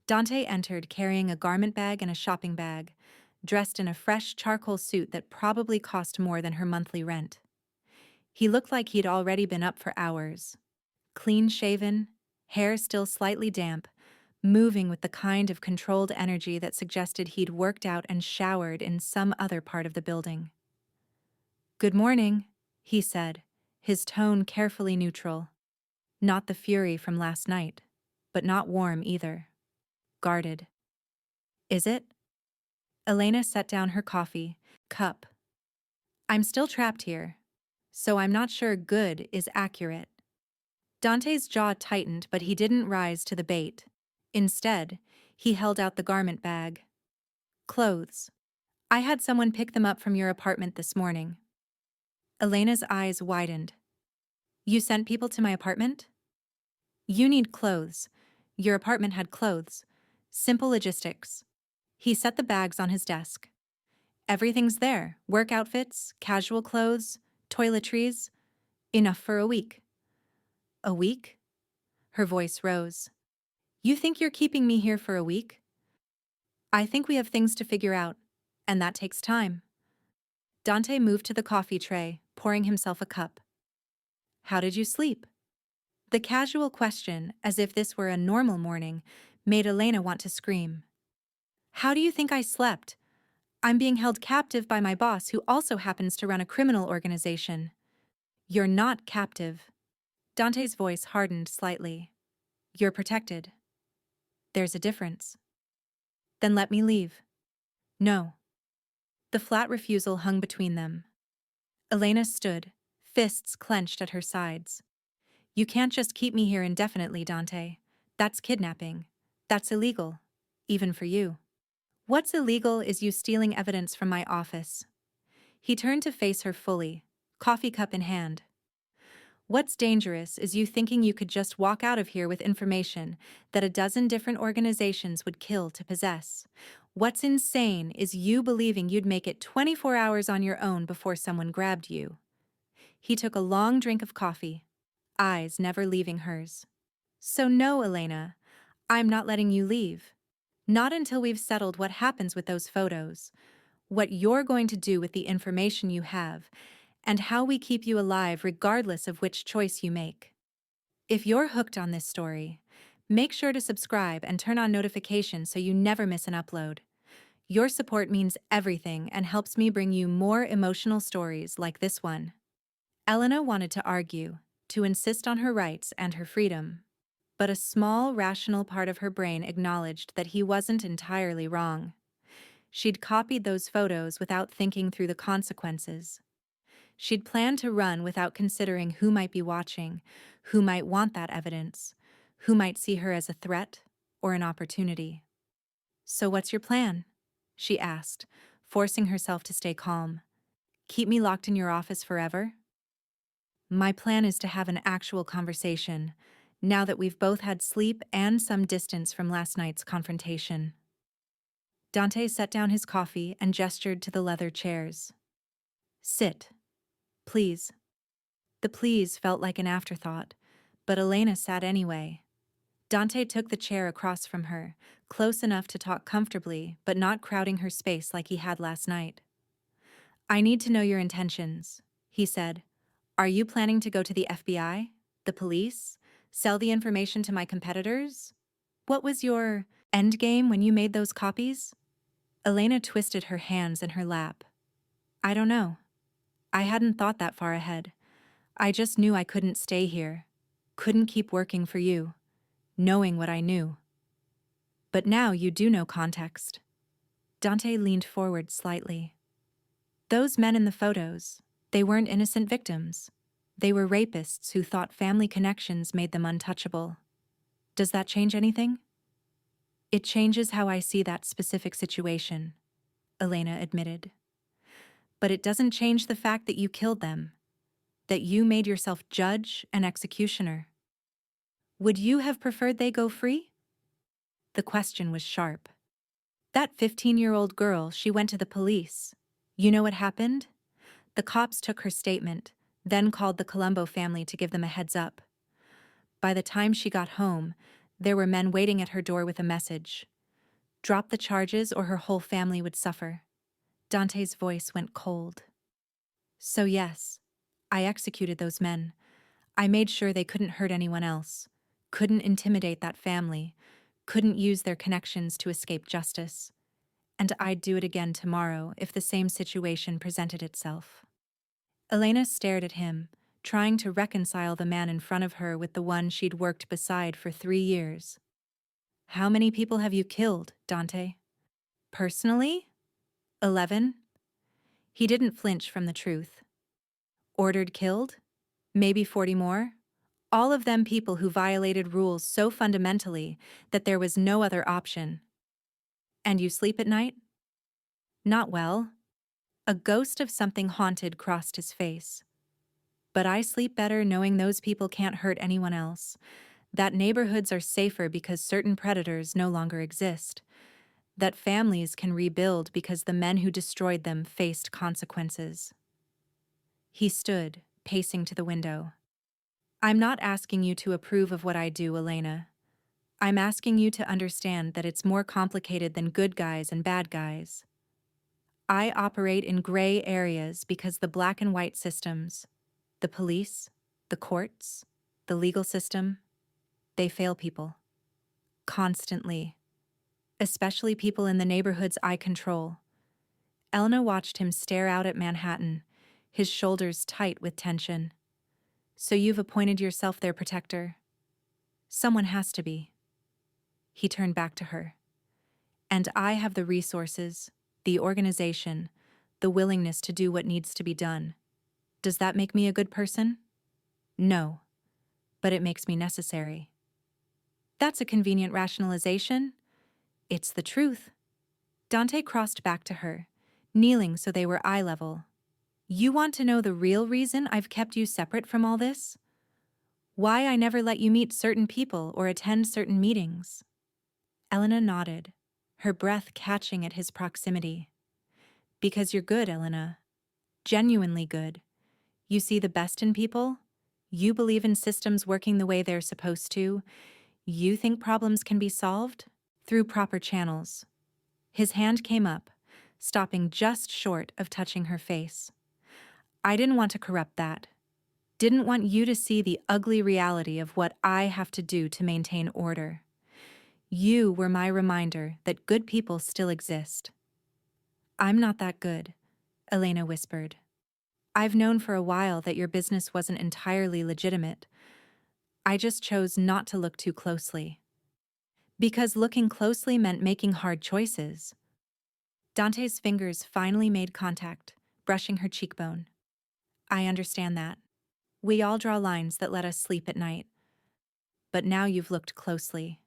Dante entered carrying a garment bag and a shopping bag, dressed in a fresh charcoal suit that probably cost more than her monthly rent. He looked like he'd already been up for hours. Clean-shaven, hair still slightly damp, moving with the kind of controlled energy that suggested he'd worked out and showered in some other part of the building. "Good morning," he said, his tone carefully neutral. Not the fury from last night, but not warm either. Guarded. "Is it?" Elena set down her coffee cup. "I'm still trapped here, so I'm not sure good is accurate." Dante's jaw tightened, but he didn't rise to the bait. Instead, he held out the garment bag. "Clothes. I had someone pick them up from your apartment this morning." Elena's eyes widened. "You sent people to my apartment?" "You need clothes. Your apartment had clothes. Simple logistics." He set the bags on his desk. "Everything's there. Work outfits, casual clothes, toiletries. Enough for a week." "A week?" Her voice rose. "You think you're keeping me here for a week?" "I think we have things to figure out, and that takes time." Dante moved to the coffee tray, pouring himself a cup. "How did you sleep?" The casual question, as if this were a normal morning, made Elena want to scream. "How do you think I slept? I'm being held captive by my boss, who also happens to run a criminal organization." "You're not captive." Dante's voice hardened slightly. "You're protected." "There's a difference." "Then let me leave." "No." The flat refusal hung between them. Elena stood, fists clenched at her sides. "You can't just keep me here indefinitely, Dante. That's kidnapping. That's illegal. Even for you. What's illegal is you stealing evidence from my office." He turned to face her fully, coffee cup in hand. "What's dangerous is you thinking you could just walk out of here with information that a dozen different organizations would kill to possess. What's insane is you believing you'd make it 24 hours on your own before someone grabbed you." He took a long drink of coffee, eyes never leaving hers. "So no, Elena, I'm not letting you leave. Not until we've settled what happens with those photos. what you're going to do with the information you have, and how we keep you alive regardless of which choice you make. If you're hooked on this story, make sure to subscribe and turn on notifications so you never miss an upload. Your support means everything and helps me bring you more emotional stories like this one. Elena wanted to argue, to insist on her rights and her freedom. But a small, rational part of her brain acknowledged that he wasn't entirely wrong. She'd copied those photos without thinking through the consequences. She'd planned to run without considering who might be watching, who might want that evidence, who might see her as a threat or an opportunity. "So what's your plan?" she asked, forcing herself to stay calm. "Keep me locked in your office forever?" "My plan is to have an actual conversation, now that we've both had sleep and some distance from last night's confrontation." Dante set down his coffee and gestured to the leather chairs. "Sit, please." The please felt like an afterthought, but Elena sat anyway. Dante took the chair across from her, close enough to talk comfortably, but not crowding her space like he had last night. "I need to know your intentions," he said. "Are you planning to go to the FBI? The police? Sell the information to my competitors? What was your endgame when you made those copies?" Elena twisted her hands in her lap. "I don't know. I hadn't thought that far ahead. I just knew I couldn't stay here. Couldn't keep working for you, knowing what I knew." "But now you do know context." Dante leaned forward slightly. "Those men in the photos, they weren't innocent victims. They were rapists who thought family connections made them untouchable. Does that change anything?" "It changes how I see that specific situation," Elena admitted. "But it doesn't change the fact that you killed them, that you made yourself judge and executioner. Would you have preferred they go free?" The question was sharp. "That 15-year-old girl, she went to the police. You know what happened? The cops took her statement, then called the Colombo family to give them a heads up. By the time she got home, there were men waiting at her door with a message. Drop the charges or her whole family would suffer." Dante's voice went cold. "So yes, I executed those men. I made sure they couldn't hurt anyone else, couldn't intimidate that family, couldn't use their connections to escape justice. And I'd do it again tomorrow if the same situation presented itself." Elena stared at him, trying to reconcile the man in front of her with the one she'd worked beside for 3 years. "How many people have you killed, Dante?" "Personally? 11. He didn't flinch from the truth. "Ordered killed? Maybe 40 more? All of them people who violated rules so fundamentally that there was no other option." "And you sleep at night?" "Not well." A ghost of something haunted crossed his face. "But I sleep better knowing those people can't hurt anyone else, that neighborhoods are safer because certain predators no longer exist, that families can rebuild because the men who destroyed them faced consequences." He stood, pacing to the window. "I'm not asking you to approve of what I do, Elena. I'm asking you to understand that it's more complicated than good guys and bad guys. I operate in gray areas because the black and white systems, the police, the courts, the legal system, they fail people. Constantly. Especially people in the neighborhoods I control." Elena watched him stare out at Manhattan, his shoulders tight with tension. "So you've appointed yourself their protector?" "Someone has to be." He turned back to her. "And I have the resources, the organization, the willingness to do what needs to be done. Does that make me a good person?" "No, but it makes me necessary." "That's a convenient rationalization." "It's the truth." Dante crossed back to her, kneeling so they were eye level. "You want to know the real reason I've kept you separate from all this? Why I never let you meet certain people or attend certain meetings?" Elena nodded, her breath catching at his proximity. "Because you're good, Elena. Genuinely good. You see the best in people. You believe in systems working the way they're supposed to. You think problems can be solved through proper channels." His hand came up, stopping just short of touching her face. I didn't want to corrupt that. Didn't want you to see the ugly reality of what I have to do to maintain order. You were my reminder that good people still exist. I'm not that good, Elena whispered. I've known for a while that your business wasn't entirely legitimate. I just chose not to look too closely. Because looking closely meant making hard choices. Dante's fingers finally made contact, brushing her cheekbone. I understand that. We all draw lines that let us sleep at night. But now you've looked closely.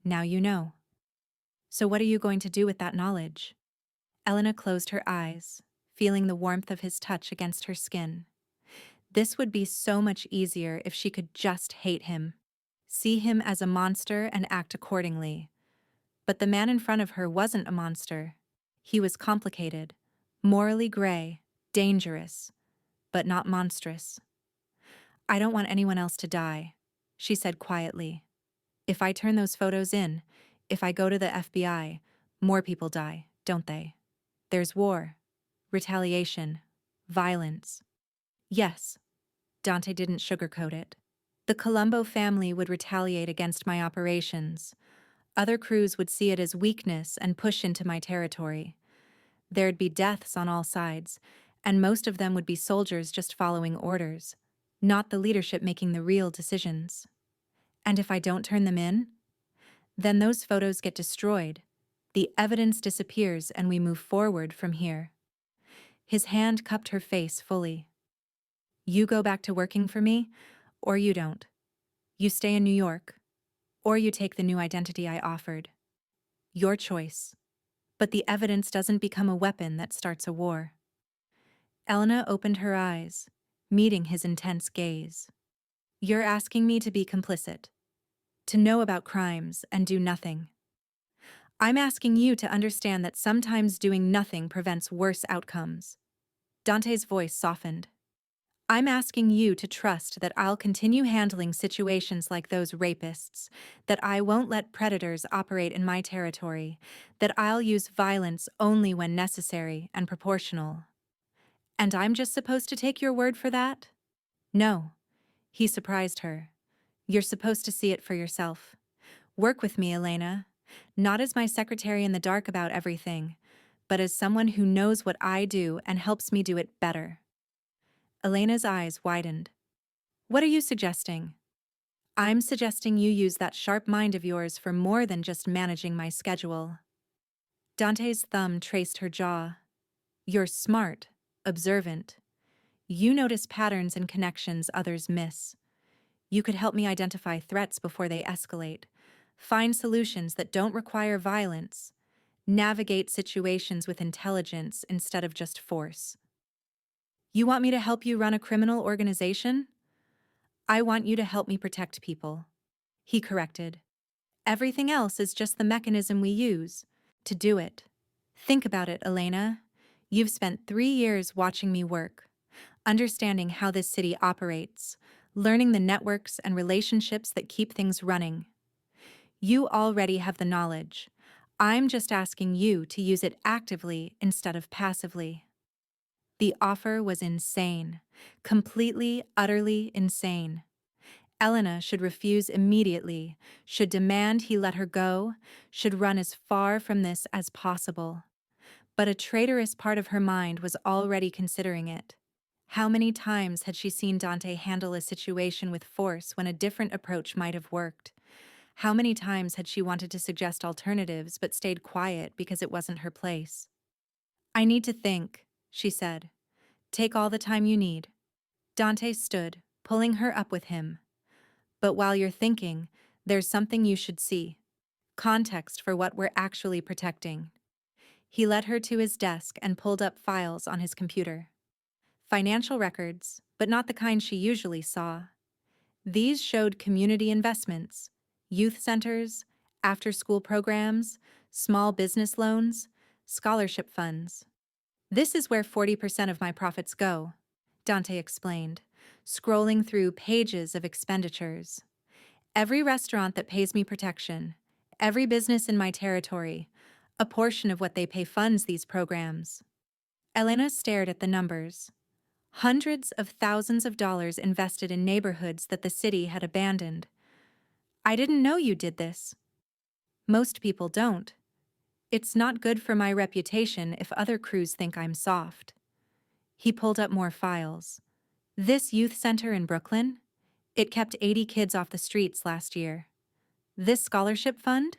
Now you know. So what are you going to do with that knowledge? Elena closed her eyes, feeling the warmth of his touch against her skin. This would be so much easier if she could just hate him. See him as a monster and act accordingly. But the man in front of her wasn't a monster. He was complicated, morally gray, dangerous, but not monstrous. I don't want anyone else to die, she said quietly. If I turn those photos in, if I go to the FBI, more people die, don't they? There's war, retaliation, violence. Yes, Dante didn't sugarcoat it. The Colombo family would retaliate against my operations. Other crews would see it as weakness and push into my territory. There'd be deaths on all sides, and most of them would be soldiers just following orders, not the leadership making the real decisions. And if I don't turn them in, then those photos get destroyed, the evidence disappears, and we move forward from here. His hand cupped her face fully. You go back to working for me, or you don't. You stay in New York, or you take the new identity I offered. Your choice. But the evidence doesn't become a weapon that starts a war. Elena opened her eyes, meeting his intense gaze. You're asking me to be complicit, to know about crimes and do nothing. I'm asking you to understand that sometimes doing nothing prevents worse outcomes. Dante's voice softened. I'm asking you to trust that I'll continue handling situations like those rapists, that I won't let predators operate in my territory, that I'll use violence only when necessary and proportional. And I'm just supposed to take your word for that? No. He surprised her. You're supposed to see it for yourself. Work with me, Elena. Not as my secretary in the dark about everything, but as someone who knows what I do and helps me do it better. Elena's eyes widened. What are you suggesting? I'm suggesting you use that sharp mind of yours for more than just managing my schedule. Dante's thumb traced her jaw. You're smart, observant. You notice patterns and connections others miss. You could help me identify threats before they escalate, find solutions that don't require violence, navigate situations with intelligence instead of just force. You want me to help you run a criminal organization? I want you to help me protect people, he corrected. Everything else is just the mechanism we use to do it. Think about it, Elena. You've spent 3 years watching me work, understanding how this city operates, learning the networks and relationships that keep things running. You already have the knowledge. I'm just asking you to use it actively instead of passively. The offer was insane, completely, utterly insane. Elena should refuse immediately, should demand he let her go, should run as far from this as possible. But a traitorous part of her mind was already considering it. How many times had she seen Dante handle a situation with force when a different approach might have worked? How many times had she wanted to suggest alternatives but stayed quiet because it wasn't her place? I need to think, she said. Take all the time you need. Dante stood, pulling her up with him. But while you're thinking, there's something you should see. Context for what we're actually protecting. He led her to his desk and pulled up files on his computer. Financial records, but not the kind she usually saw. These showed community investments, youth centers, after-school programs, small business loans, scholarship funds. This is where 40% of my profits go, Dante explained, scrolling through pages of expenditures. Every restaurant that pays me protection, every business in my territory, A portion of what they pay funds these programs. Elena stared at the numbers. Hundreds of thousands of dollars invested in neighborhoods that the city had abandoned. I didn't know you did this. Most people don't. It's not good for my reputation if other crews think I'm soft. He pulled up more files. This youth center in Brooklyn? It kept 80 kids off the streets last year. This scholarship fund?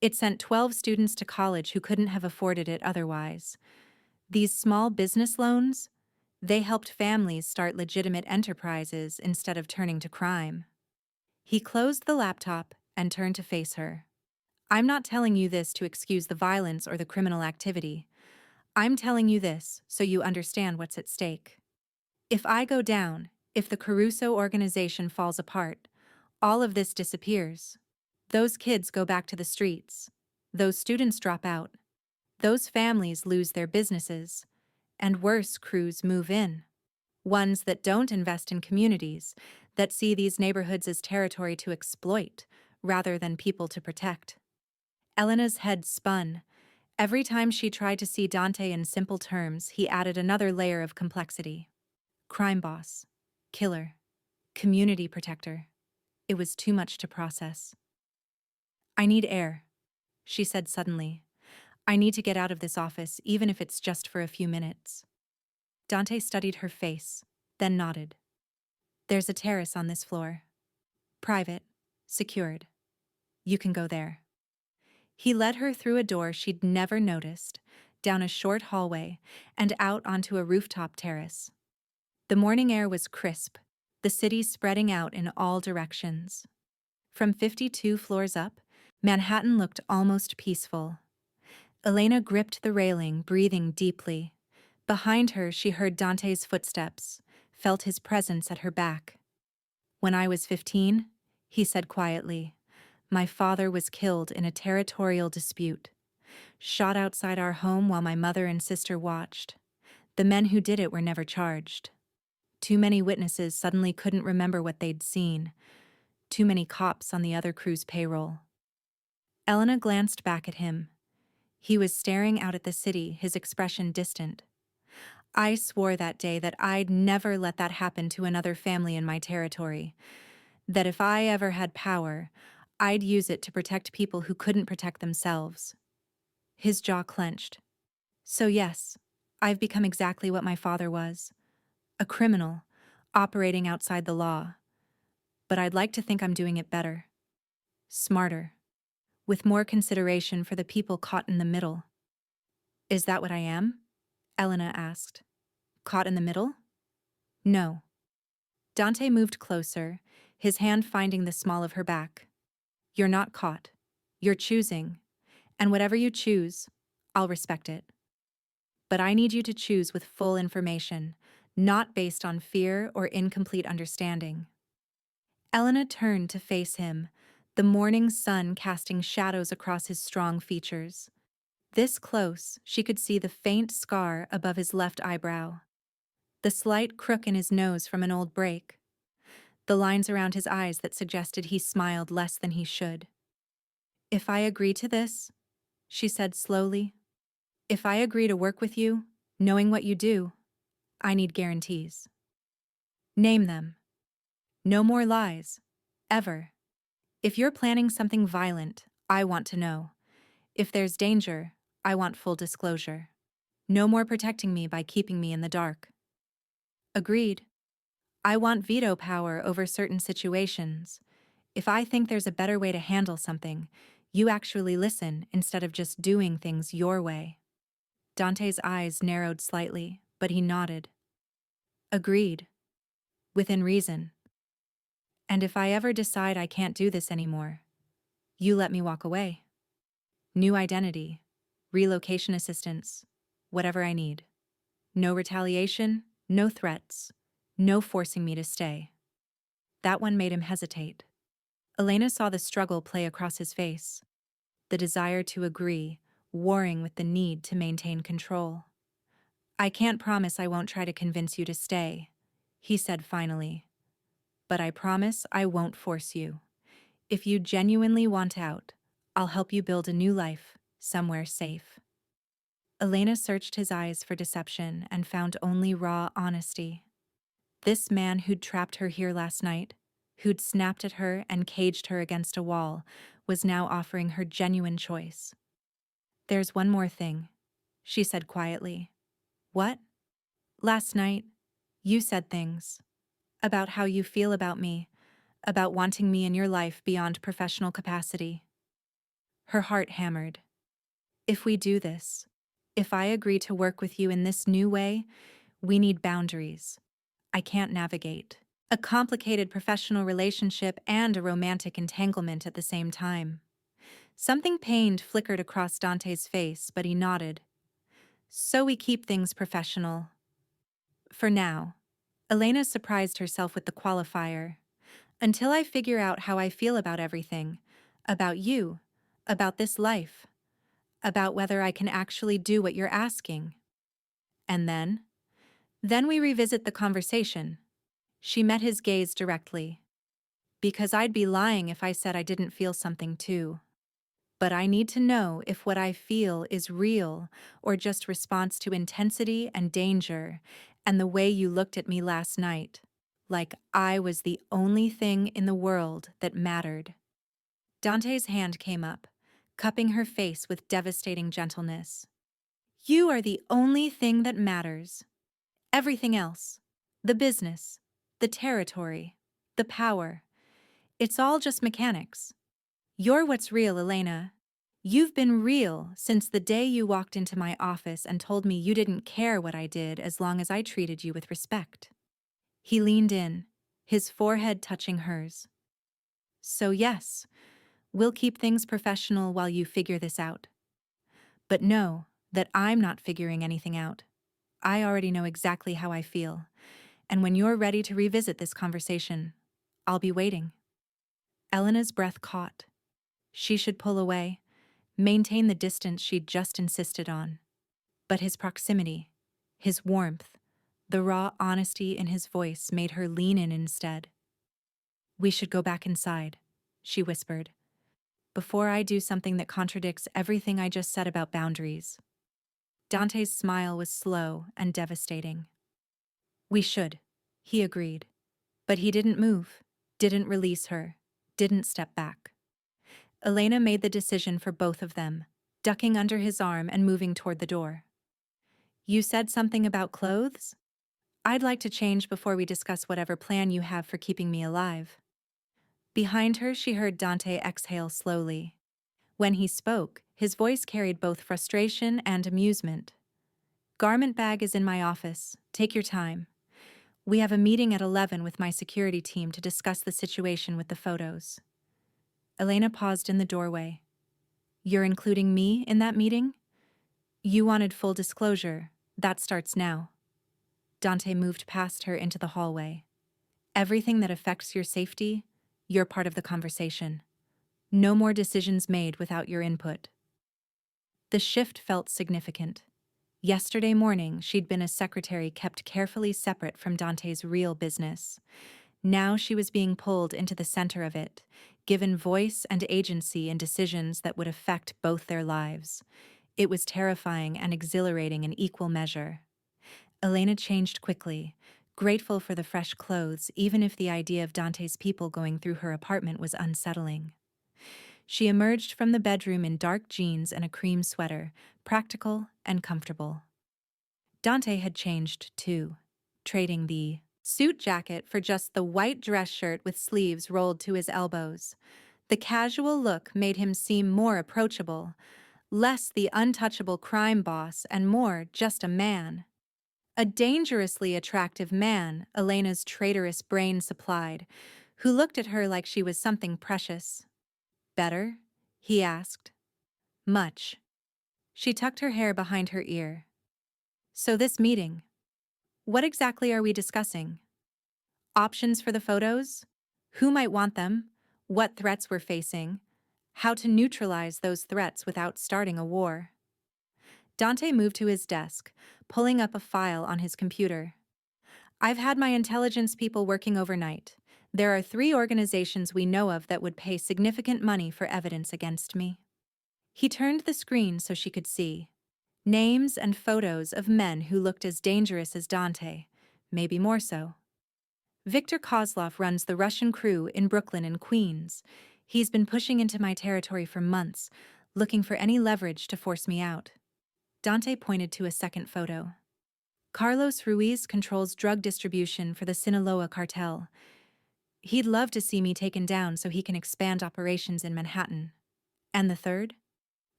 It sent 12 students to college who couldn't have afforded it otherwise. These small business loans? They helped families start legitimate enterprises instead of turning to crime. He closed the laptop and turned to face her. I'm not telling you this to excuse the violence or the criminal activity. I'm telling you this so you understand what's at stake. If I go down, if the Caruso organization falls apart, all of this disappears. Those kids go back to the streets. Those students drop out. Those families lose their businesses. And worse, crews move in. Ones that don't invest in communities, that see these neighborhoods as territory to exploit, rather than people to protect. Elena's head spun. Every time she tried to see Dante in simple terms, he added another layer of complexity. Crime boss, killer, community protector. It was too much to process. I need air, she said suddenly. I need to get out of this office, even if it's just for a few minutes. Dante studied her face, then nodded. There's a terrace on this floor. Private, secured. You can go there. He led her through a door she'd never noticed, down a short hallway, and out onto a rooftop terrace. The morning air was crisp, the city spreading out in all directions. From 52 floors up, Manhattan looked almost peaceful. Elena gripped the railing, breathing deeply. Behind her, she heard Dante's footsteps, felt his presence at her back. When I was 15, he said quietly, my father was killed in a territorial dispute. Shot outside our home while my mother and sister watched. The men who did it were never charged. Too many witnesses suddenly couldn't remember what they'd seen. Too many cops on the other crew's payroll. Elena glanced back at him. He was staring out at the city, his expression distant. I swore that day that I'd never let that happen to another family in my territory. That if I ever had power, I'd use it to protect people who couldn't protect themselves. His jaw clenched. So yes, I've become exactly what my father was. A criminal, operating outside the law. But I'd like to think I'm doing it better. Smarter. With more consideration for the people caught in the middle. Is that what I am? Elena asked. Caught in the middle? No. Dante moved closer, his hand finding the small of her back. You're not caught. You're choosing. And whatever you choose, I'll respect it. But I need you to choose with full information, not based on fear or incomplete understanding. Elena turned to face him, the morning sun casting shadows across his strong features. This close, she could see the faint scar above his left eyebrow, the slight crook in his nose from an old break, the lines around his eyes that suggested he smiled less than he should. If I agree to this, she said slowly, if I agree to work with you, knowing what you do, I need guarantees. Name them. No more lies. Ever. If you're planning something violent, I want to know. If there's danger, I want full disclosure. No more protecting me by keeping me in the dark. Agreed. I want veto power over certain situations. If I think there's a better way to handle something, you actually listen instead of just doing things your way. Dante's eyes narrowed slightly, but he nodded. Agreed. Within reason. And if I ever decide I can't do this anymore, you let me walk away. New identity, relocation assistance, whatever I need. No retaliation, no threats, no forcing me to stay. That one made him hesitate. Elena saw the struggle play across his face, the desire to agree, warring with the need to maintain control. I can't promise I won't try to convince you to stay, he said finally. But I promise I won't force you. If you genuinely want out, I'll help you build a new life, somewhere safe. Elena searched his eyes for deception and found only raw honesty. This man who'd trapped her here last night, who'd snapped at her and caged her against a wall, was now offering her genuine choice. "There's one more thing," she said quietly. "What?" "Last night, you said things about how you feel about me, about wanting me in your life beyond professional capacity." Her heart hammered. "If we do this, if I agree to work with you in this new way, we need boundaries. I can't navigate a complicated professional relationship and a romantic entanglement at the same time." Something pained flickered across Dante's face, but he nodded. "So we keep things professional. For now." Elena surprised herself with the qualifier. "Until I figure out how I feel about everything. About you. About this life. About whether I can actually do what you're asking." "And then?" "Then we revisit the conversation." She met his gaze directly. "Because I'd be lying if I said I didn't feel something too. But I need to know if what I feel is real or just response to intensity and danger and the way you looked at me last night, like I was the only thing in the world that mattered." Dante's hand came up, cupping her face with devastating gentleness. "You are the only thing that matters. Everything else, the business, the territory, the power, it's all just mechanics. You're what's real, Elena. You've been real since the day you walked into my office and told me you didn't care what I did as long as I treated you with respect." He leaned in, his forehead touching hers. "So yes, we'll keep things professional while you figure this out. But know that I'm not figuring anything out. I already know exactly how I feel, and when you're ready to revisit this conversation, I'll be waiting." Elena's breath caught. She should pull away, maintain the distance she'd just insisted on. But his proximity, his warmth, the raw honesty in his voice made her lean in instead. "We should go back inside," she whispered, "before I do something that contradicts everything I just said about boundaries." Dante's smile was slow and devastating. "We should," he agreed. But he didn't move, didn't release her, didn't step back. Elena made the decision for both of them, ducking under his arm and moving toward the door. "You said something about clothes? I'd like to change before we discuss whatever plan you have for keeping me alive." Behind her, she heard Dante exhale slowly. When he spoke, his voice carried both frustration and amusement. "Garment bag is in my office. Take your time. We have a meeting at 11 with my security team to discuss the situation with the photos." Elena paused in the doorway. "You're including me in that meeting? You wanted full disclosure. That starts now." Dante moved past her into the hallway. "Everything that affects your safety, you're part of the conversation. No more decisions made without your input." The shift felt significant. Yesterday morning, she'd been a secretary kept carefully separate from Dante's real business. Now she was being pulled into the center of it, given voice and agency in decisions that would affect both their lives. It was terrifying and exhilarating in equal measure. Elena changed quickly, grateful for the fresh clothes, even if the idea of Dante's people going through her apartment was unsettling. She emerged from the bedroom in dark jeans and a cream sweater, practical and comfortable. Dante had changed, too, trading the suit jacket for just the white dress shirt with sleeves rolled to his elbows. The casual look made him seem more approachable, less the untouchable crime boss and more just a man. A dangerously attractive man, Elena's traitorous brain supplied, who looked at her like she was something precious. "Better?" he asked. "Much." She tucked her hair behind her ear. "So this meeting, what exactly are we discussing? Options for the photos? Who might want them? What threats we're facing? How to neutralize those threats without starting a war?" Dante moved to his desk, pulling up a file on his computer. "I've had my intelligence people working overnight. There are 3 organizations we know of that would pay significant money for evidence against me." He turned the screen so she could see. Names and photos of men who looked as dangerous as Dante, maybe more so. Viktor Kozlov runs the Russian crew in Brooklyn and Queens. He's been pushing into my territory for months, looking for any leverage to force me out. Dante pointed to a second photo. Carlos Ruiz controls drug distribution for the Sinaloa cartel. He'd love to see me taken down so he can expand operations in Manhattan. And the third?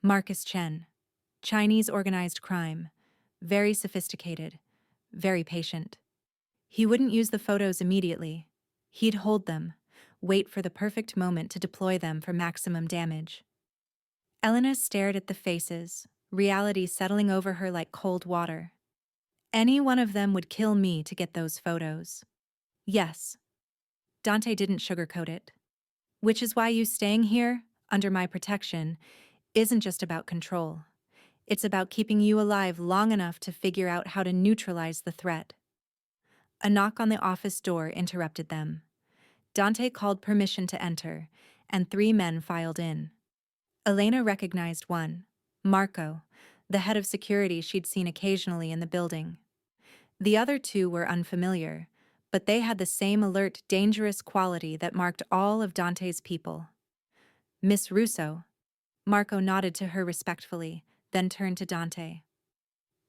Marcus Chen. Chinese organized crime. Very sophisticated. Very patient. He wouldn't use the photos immediately. He'd hold them, wait for the perfect moment to deploy them for maximum damage. Elena stared at the faces, reality settling over her like cold water. Any one of them would kill me to get those photos. Yes. Dante didn't sugarcoat it. Which is why you staying here, under my protection, isn't just about control. It's about keeping you alive long enough to figure out how to neutralize the threat. A knock on the office door interrupted them. Dante called permission to enter, and 3 men filed in. Elena recognized one, Marco, the head of security she'd seen occasionally in the building. The other 2 were unfamiliar, but they had the same alert, dangerous quality that marked all of Dante's people. Miss Russo. Marco nodded to her respectfully, then turned to Dante.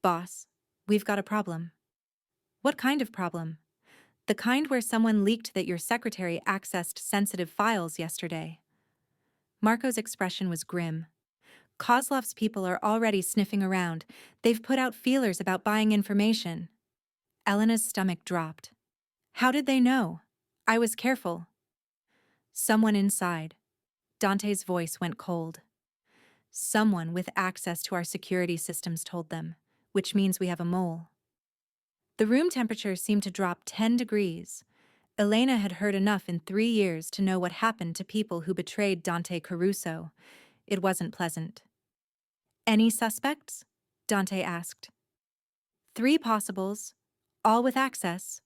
Boss, we've got a problem. What kind of problem? The kind where someone leaked that your secretary accessed sensitive files yesterday. Marco's expression was grim. Kozlov's people are already sniffing around. They've put out feelers about buying information. Elena's stomach dropped. How did they know? I was careful. Someone inside. Dante's voice went cold. Someone with access to our security systems told them, which means we have a mole. The room temperature seemed to drop 10 degrees. Elena had heard enough in 3 years to know what happened to people who betrayed Dante Caruso. It wasn't pleasant. Any suspects? Dante asked. 3 possibles, all with access,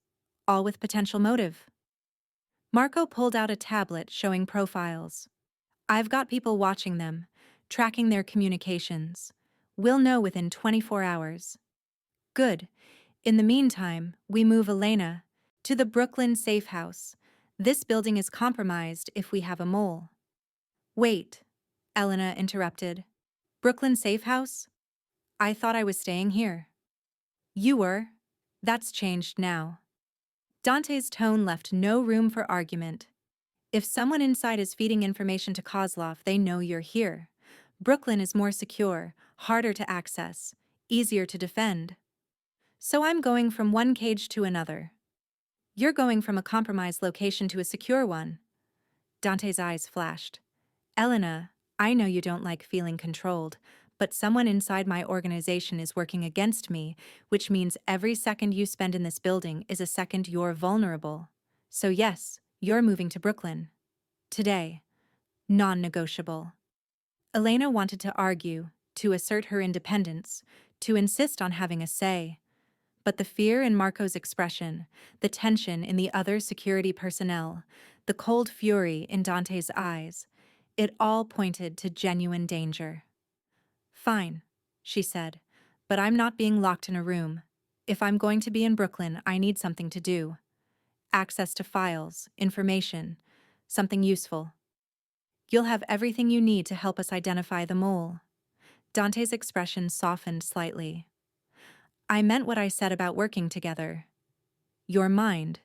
all with potential motive. Marco pulled out a tablet showing profiles. I've got people watching them, tracking their communications. We'll know within 24 hours. Good. In the meantime, we move Elena to the Brooklyn safe house. This building is compromised if we have a mole. Wait, Elena interrupted. Brooklyn safe house? I thought I was staying here. You were. That's changed now. Dante's tone left no room for argument. If someone inside is feeding information to Kozlov, they know you're here. Brooklyn is more secure, harder to access, easier to defend. So I'm going from one cage to another. You're going from a compromised location to a secure one. Dante's eyes flashed. Elena, I know you don't like feeling controlled, but someone inside my organization is working against me, which means every second you spend in this building is a second you're vulnerable. So yes, you're moving to Brooklyn. Today. Non-negotiable. Elena wanted to argue, to assert her independence, to insist on having a say. But the fear in Marco's expression, the tension in the other security personnel, the cold fury in Dante's eyes, it all pointed to genuine danger. Fine, she said, but I'm not being locked in a room. If I'm going to be in Brooklyn, I need something to do. Access to files, information, something useful. You'll have everything you need to help us identify the mole. Dante's expression softened slightly. I meant what I said about working together. Your mind,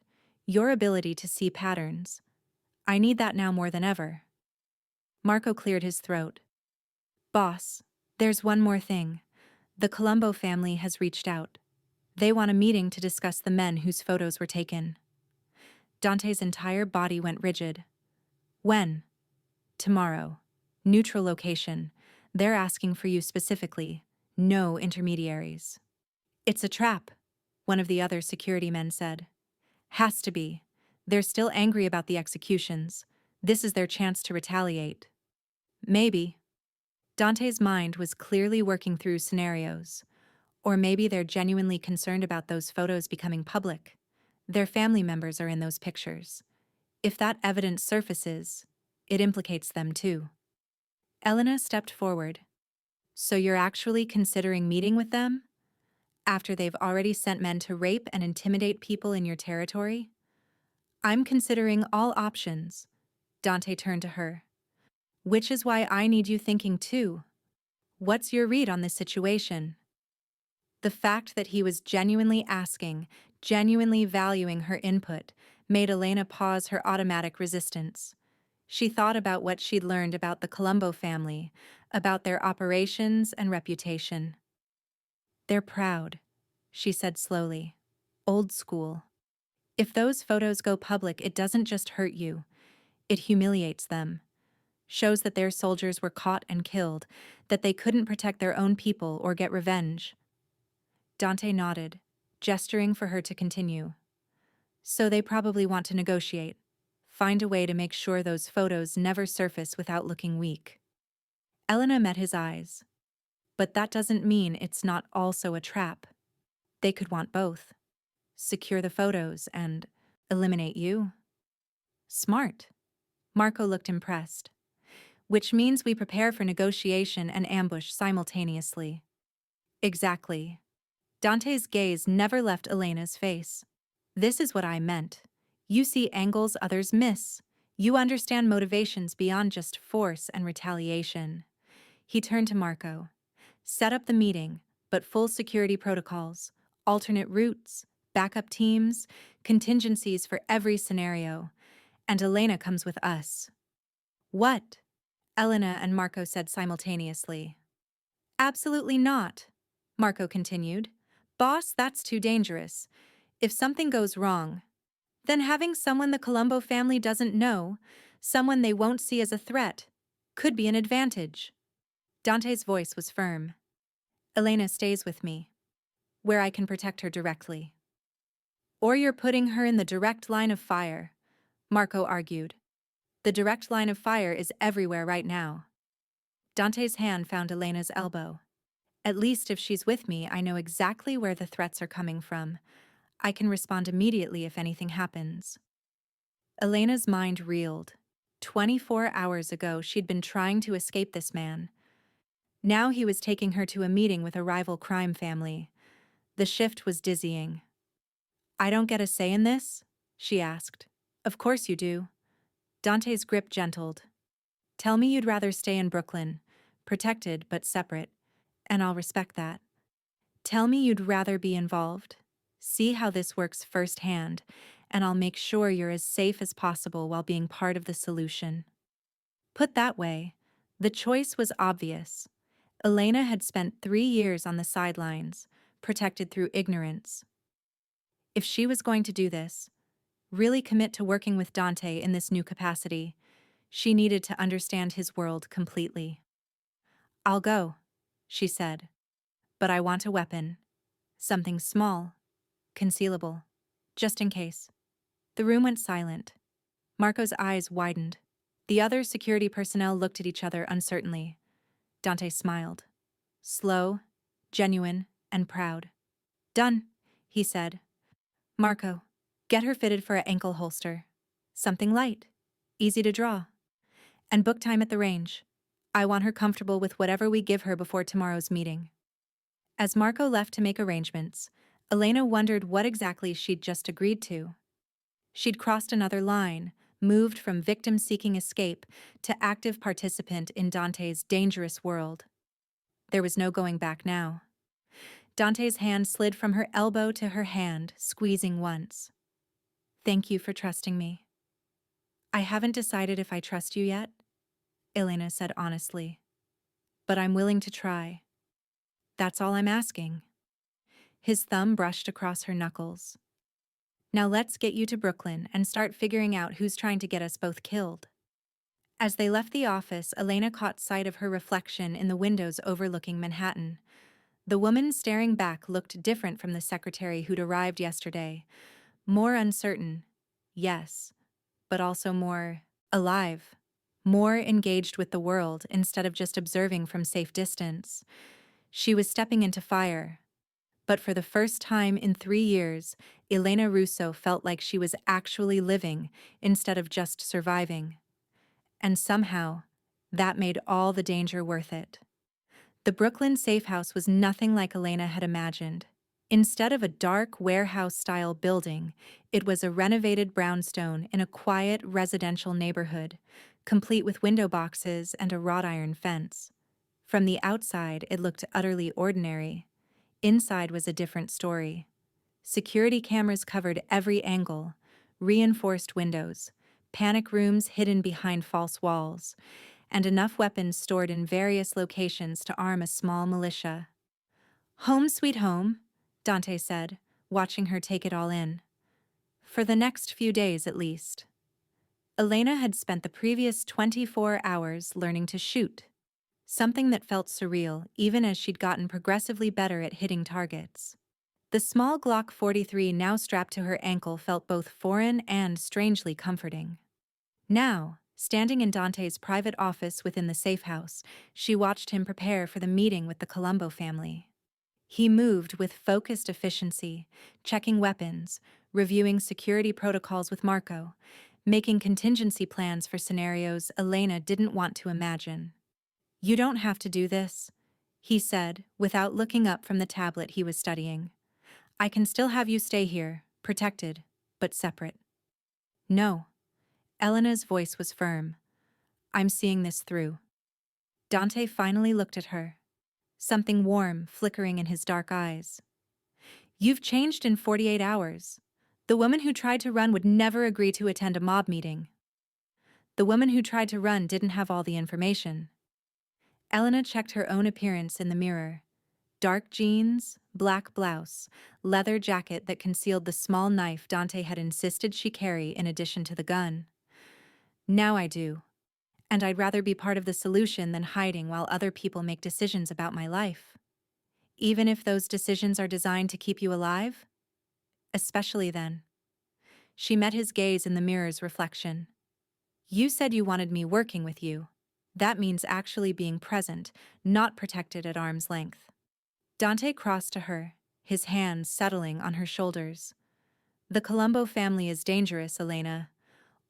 your ability to see patterns. I need that now more than ever. Marco cleared his throat. Boss, there's one more thing. The Colombo family has reached out. They want a meeting to discuss the men whose photos were taken. Dante's entire body went rigid. When? Tomorrow. Neutral location. They're asking for you specifically. No intermediaries. It's a trap, one of the other security men said. Has to be. They're still angry about the executions. This is their chance to retaliate. Maybe. Dante's mind was clearly working through scenarios. Or maybe they're genuinely concerned about those photos becoming public. Their family members are in those pictures. If that evidence surfaces, it implicates them too. Elena stepped forward. So you're actually considering meeting with them? After they've already sent men to rape and intimidate people in your territory? I'm considering all options. Dante turned to her. Which is why I need you thinking too. What's your read on this situation? The fact that he was genuinely asking, genuinely valuing her input, made Elena pause her automatic resistance. She thought about what she'd learned about the Colombo family, about their operations and reputation. They're proud, she said slowly. Old school. If those photos go public, it doesn't just hurt you. It humiliates them. Shows that their soldiers were caught and killed, that they couldn't protect their own people or get revenge. Dante nodded, gesturing for her to continue. So they probably want to negotiate. Find a way to make sure those photos never surface without looking weak. Elena met his eyes. But that doesn't mean it's not also a trap. They could want both. Secure the photos and eliminate you. Smart. Marco looked impressed. Which means we prepare for negotiation and ambush simultaneously. Exactly. Dante's gaze never left Elena's face. This is what I meant. You see angles others miss. You understand motivations beyond just force and retaliation. He turned to Marco. Set up the meeting, but full security protocols, alternate routes, backup teams, contingencies for every scenario. And Elena comes with us. What? Elena and Marco said simultaneously. Absolutely not, Marco continued. Boss, that's too dangerous. If something goes wrong, then having someone the Colombo family doesn't know, someone they won't see as a threat, could be an advantage. Dante's voice was firm. Elena stays with me, where I can protect her directly. Or you're putting her in the direct line of fire, Marco argued. The direct line of fire is everywhere right now. Dante's hand found Elena's elbow. At least if she's with me, I know exactly where the threats are coming from. I can respond immediately if anything happens. Elena's mind reeled. 24 hours ago, she'd been trying to escape this man. Now he was taking her to a meeting with a rival crime family. The shift was dizzying. I don't get a say in this? She asked. Of course you do. Dante's grip gentled. Tell me you'd rather stay in Brooklyn, protected but separate, and I'll respect that. Tell me you'd rather be involved. See how this works firsthand, and I'll make sure you're as safe as possible while being part of the solution. Put that way, the choice was obvious. Elena had spent 3 years on the sidelines, protected through ignorance. If she was going to do this, really commit to working with Dante in this new capacity, she needed to understand his world completely. I'll go, she said. But I want a weapon. Something small, concealable, just in case. The room went silent. Marco's eyes widened. The other security personnel looked at each other uncertainly. Dante smiled. Slow, genuine, and proud. Done, he said. Marco, get her fitted for an ankle holster. Something light, easy to draw. And book time at the range. I want her comfortable with whatever we give her before tomorrow's meeting. As Marco left to make arrangements, Elena wondered what exactly she'd just agreed to. She'd crossed another line, moved from victim-seeking escape to active participant in Dante's dangerous world. There was no going back now. Dante's hand slid from her elbow to her hand, squeezing once. Thank you for trusting me. I haven't decided if I trust you yet, Elena said honestly. But I'm willing to try. That's all I'm asking. His thumb brushed across her knuckles. Now let's get you to Brooklyn and start figuring out who's trying to get us both killed. As they left the office, Elena caught sight of her reflection in the windows overlooking Manhattan. The woman staring back looked different from the secretary who'd arrived yesterday. More uncertain, yes, but also more alive. More engaged with the world instead of just observing from safe distance. She was stepping into fire. But for the first time in 3 years, Elena Russo felt like she was actually living instead of just surviving. And somehow, That made all the danger worth it. The Brooklyn safe house was nothing like Elena had imagined. Instead of a dark warehouse-style building, it was a renovated brownstone in a quiet residential neighborhood, complete with window boxes and a wrought iron fence. From the outside, it looked utterly ordinary. Inside was a different story. Security cameras covered every angle, reinforced windows, panic rooms hidden behind false walls, and enough weapons stored in various locations to arm a small militia. "Home sweet home," Dante said, watching her take it all in. For the next few days, at least. Elena had spent the previous 24 hours learning to shoot, something that felt surreal even as she'd gotten progressively better at hitting targets. The small Glock 43 now strapped to her ankle felt both foreign and strangely comforting. Now, standing in Dante's private office within the safe house, she watched him prepare for the meeting with the Colombo family. He moved with focused efficiency, checking weapons, reviewing security protocols with Marco, making contingency plans for scenarios Elena didn't want to imagine. "You don't have to do this," he said, without looking up from the tablet he was studying. "I can still have you stay here, protected, but separate." "No." Elena's voice was firm. "I'm seeing this through." Dante finally looked at her, something warm flickering in his dark eyes. "You've changed in 48 hours. The woman who tried to run would never agree to attend a mob meeting. The woman who tried to run didn't have all the information." Elena checked her own appearance in the mirror. Dark jeans, black blouse, leather jacket that concealed the small knife Dante had insisted she carry in addition to the gun. "Now I do. And I'd rather be part of the solution than hiding while other people make decisions about my life. Even if those decisions are designed to keep you alive? Especially then." She met his gaze in the mirror's reflection. "You said you wanted me working with you. That means actually being present, not protected at arm's length." Dante crossed to her, his hands settling on her shoulders. "The Colombo family is dangerous, Elena.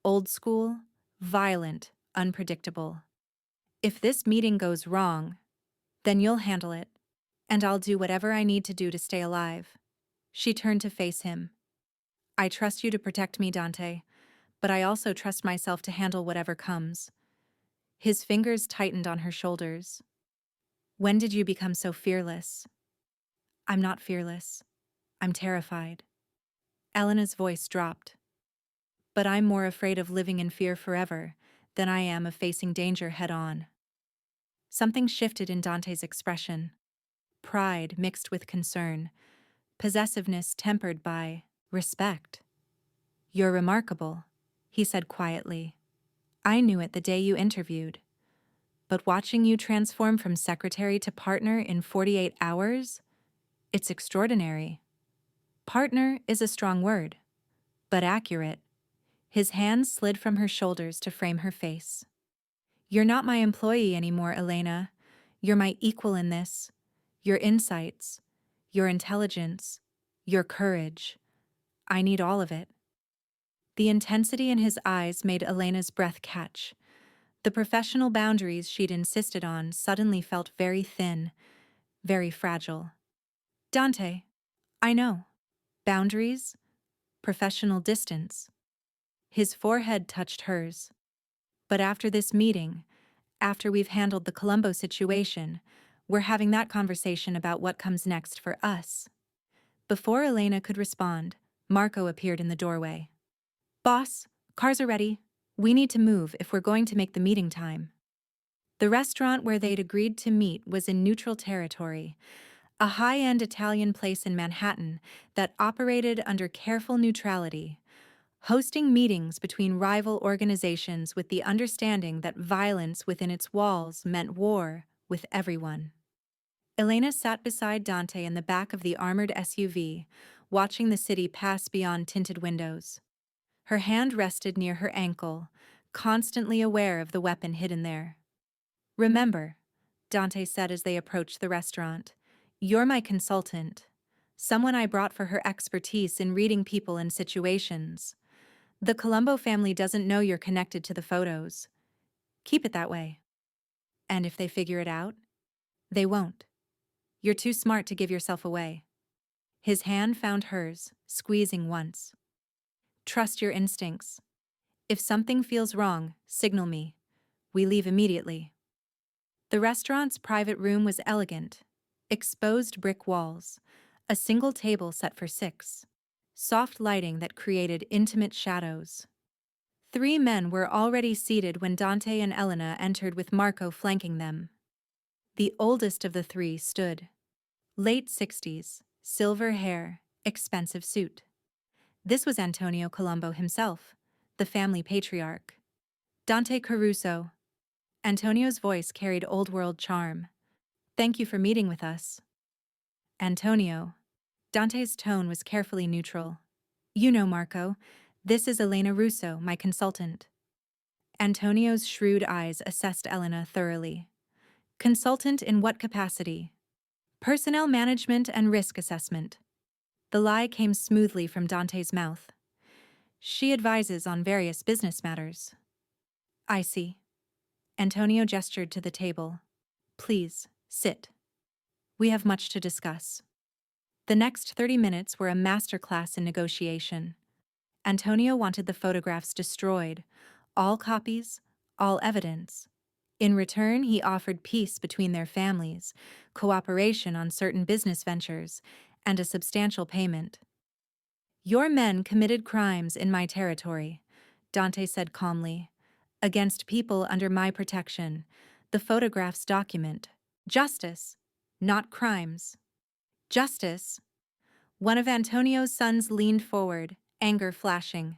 Old school, violent, unpredictable. If this meeting goes wrong, then you'll handle it, and I'll do whatever I need to do to stay alive." She turned to face him. "I trust you to protect me, Dante, but I also trust myself to handle whatever comes." His fingers tightened on her shoulders. "When did you become so fearless?" "I'm not fearless. I'm terrified." Elena's voice dropped. "But I'm more afraid of living in fear forever than I am of facing danger head-on." Something shifted in Dante's expression. Pride mixed with concern, possessiveness tempered by respect. "You're remarkable," he said quietly. "I knew it the day you interviewed. But watching you transform from secretary to partner in 48 hours? It's extraordinary." "Partner is a strong word, but accurate." His hands slid from her shoulders to frame her face. "You're not my employee anymore, Elena. You're my equal in this. Your insights, your intelligence, your courage. I need all of it." The intensity in his eyes made Elena's breath catch. The professional boundaries she'd insisted on suddenly felt very thin, very fragile. "Dante, I know. Boundaries, professional distance." His forehead touched hers. "But after this meeting, after we've handled the Colombo situation, we're having that conversation about what comes next for us." Before Elena could respond, Marco appeared in the doorway. "Boss, cars are ready. We need to move if we're going to make the meeting time." The restaurant where they'd agreed to meet was in neutral territory, a high-end Italian place in Manhattan that operated under careful neutrality, hosting meetings between rival organizations with the understanding that violence within its walls meant war with everyone. Elena sat beside Dante in the back of the armored SUV, watching the city pass beyond tinted windows. Her hand rested near her ankle, constantly aware of the weapon hidden there. "Remember," Dante said as they approached the restaurant, "you're my consultant, someone I brought for her expertise in reading people and situations. The Colombo family doesn't know you're connected to the photos. Keep it that way." And if they figure it out? They won't. You're too smart to give yourself away. His hand found hers, squeezing once. Trust your instincts. If something feels wrong, signal me. We leave immediately. The restaurant's private room was elegant. Exposed brick walls, a single table set for 6, soft lighting that created intimate shadows. 3 men were already seated when Dante and Elena entered with Marco flanking them. The oldest of the 3 stood. Late 60s, silver hair, expensive suit. This was Antonio Colombo himself, the family patriarch. Dante Caruso. Antonio's voice carried old-world charm. Thank you for meeting with us. Antonio. Dante's tone was carefully neutral. You know, Marco, this is Elena Russo, my consultant. Antonio's shrewd eyes assessed Elena thoroughly. Consultant in what capacity? Personnel management and risk assessment. The lie came smoothly from Dante's mouth. She advises on various business matters. I see. Antonio gestured to the table. Please, sit. We have much to discuss. The next 30 minutes were a masterclass in negotiation. Antonio wanted the photographs destroyed, all copies, all evidence. In return, he offered peace between their families, cooperation on certain business ventures, and a substantial payment. Your men committed crimes in my territory, Dante said calmly. Against people under my protection, the photographs document justice, not crimes. Justice? One of Antonio's sons leaned forward, anger flashing.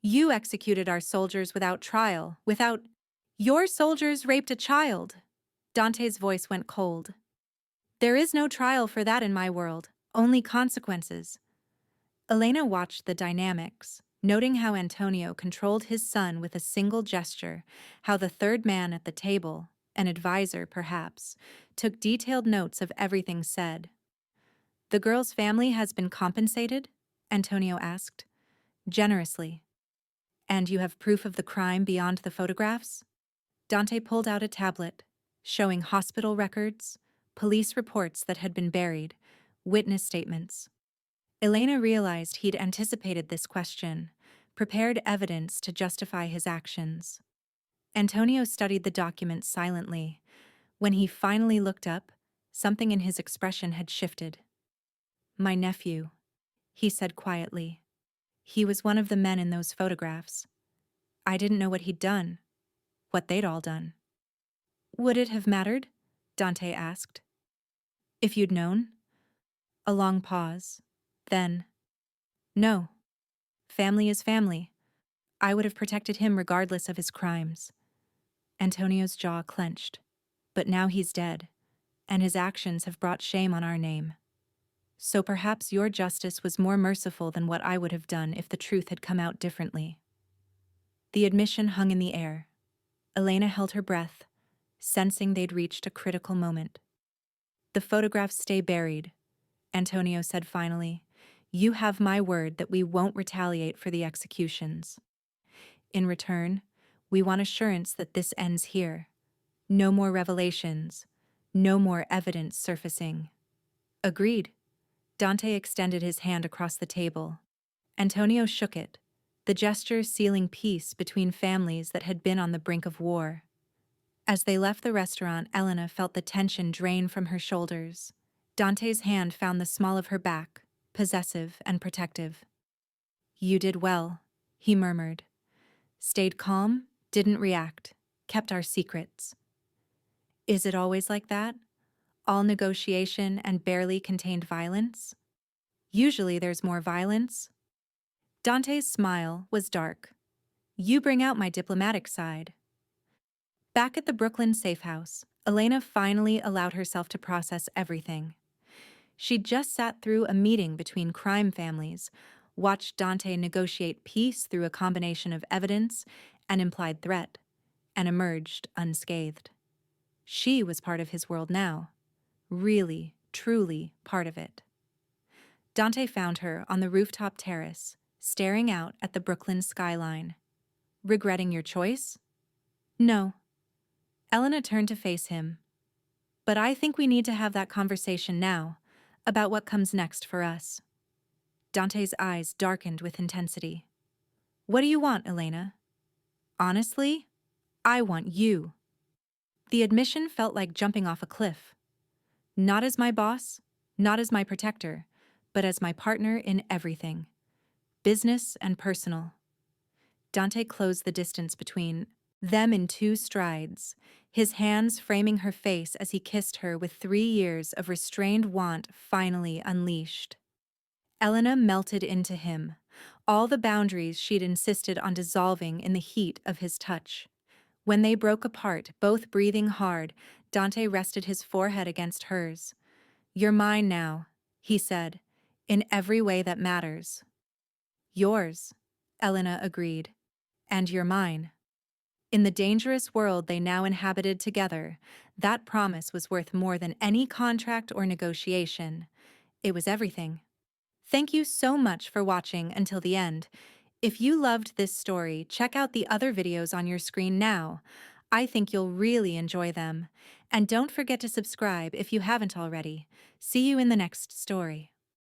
You executed our soldiers without trial, without... Your soldiers raped a child. Dante's voice went cold. There is no trial for that in my world, only consequences. Elena watched the dynamics, noting how Antonio controlled his son with a single gesture, how the third man at the table, an advisor perhaps, took detailed notes of everything said. The girl's family has been compensated? Antonio asked. Generously. And you have proof of the crime beyond the photographs? Dante pulled out a tablet, showing hospital records, police reports that had been buried, witness statements. Elena realized he'd anticipated this question, prepared evidence to justify his actions. Antonio studied the documents silently. When he finally looked up, something in his expression had shifted. My nephew, he said quietly. He was one of the men in those photographs. I didn't know what he'd done, what they'd all done. Would it have mattered? Dante asked. If you'd known? A long pause. Then, no. Family is family. I would have protected him regardless of his crimes. Antonio's jaw clenched. But now he's dead, and his actions have brought shame on our name. So perhaps your justice was more merciful than what I would have done if the truth had come out differently. The admission hung in the air. Elena held her breath, sensing they'd reached a critical moment. The photographs stay buried, Antonio said finally. You have my word that we won't retaliate for the executions. In return, we want assurance that this ends here. No more revelations, no more evidence surfacing. Agreed. Dante extended his hand across the table. Antonio shook it, the gesture sealing peace between families that had been on the brink of war. As they left the restaurant, Elena felt the tension drain from her shoulders. Dante's hand found the small of her back, possessive and protective. You did well, he murmured. Stayed calm, didn't react, kept our secrets. Is it always like that? All negotiation and barely contained violence? Usually there's more violence. Dante's smile was dark. You bring out my diplomatic side. Back at the Brooklyn safe house, Elena finally allowed herself to process everything. She'd just sat through a meeting between crime families, watched Dante negotiate peace through a combination of evidence and implied threat, and emerged unscathed. She was part of his world now. Really, truly part of it. Dante found her on the rooftop terrace, staring out at the Brooklyn skyline. Regretting your choice? No. Elena turned to face him. But I think we need to have that conversation now, about what comes next for us. Dante's eyes darkened with intensity. What do you want, Elena? Honestly, I want you. The admission felt like jumping off a cliff. Not as my boss, not as my protector, but as my partner in everything. Business and personal. Dante closed the distance between them in 2 strides, his hands framing her face as he kissed her with 3 years of restrained want finally unleashed. Elena melted into him, all the boundaries she'd insisted on dissolving in the heat of his touch. When they broke apart, both breathing hard, Dante rested his forehead against hers. "You're mine now," he said, "in every way that matters." "Yours," Elena agreed, "and you're mine." In the dangerous world they now inhabited together, that promise was worth more than any contract or negotiation. It was everything. Thank you so much for watching until the end. If you loved this story, check out the other videos on your screen now. I think you'll really enjoy them. And don't forget to subscribe if you haven't already. See you in the next story.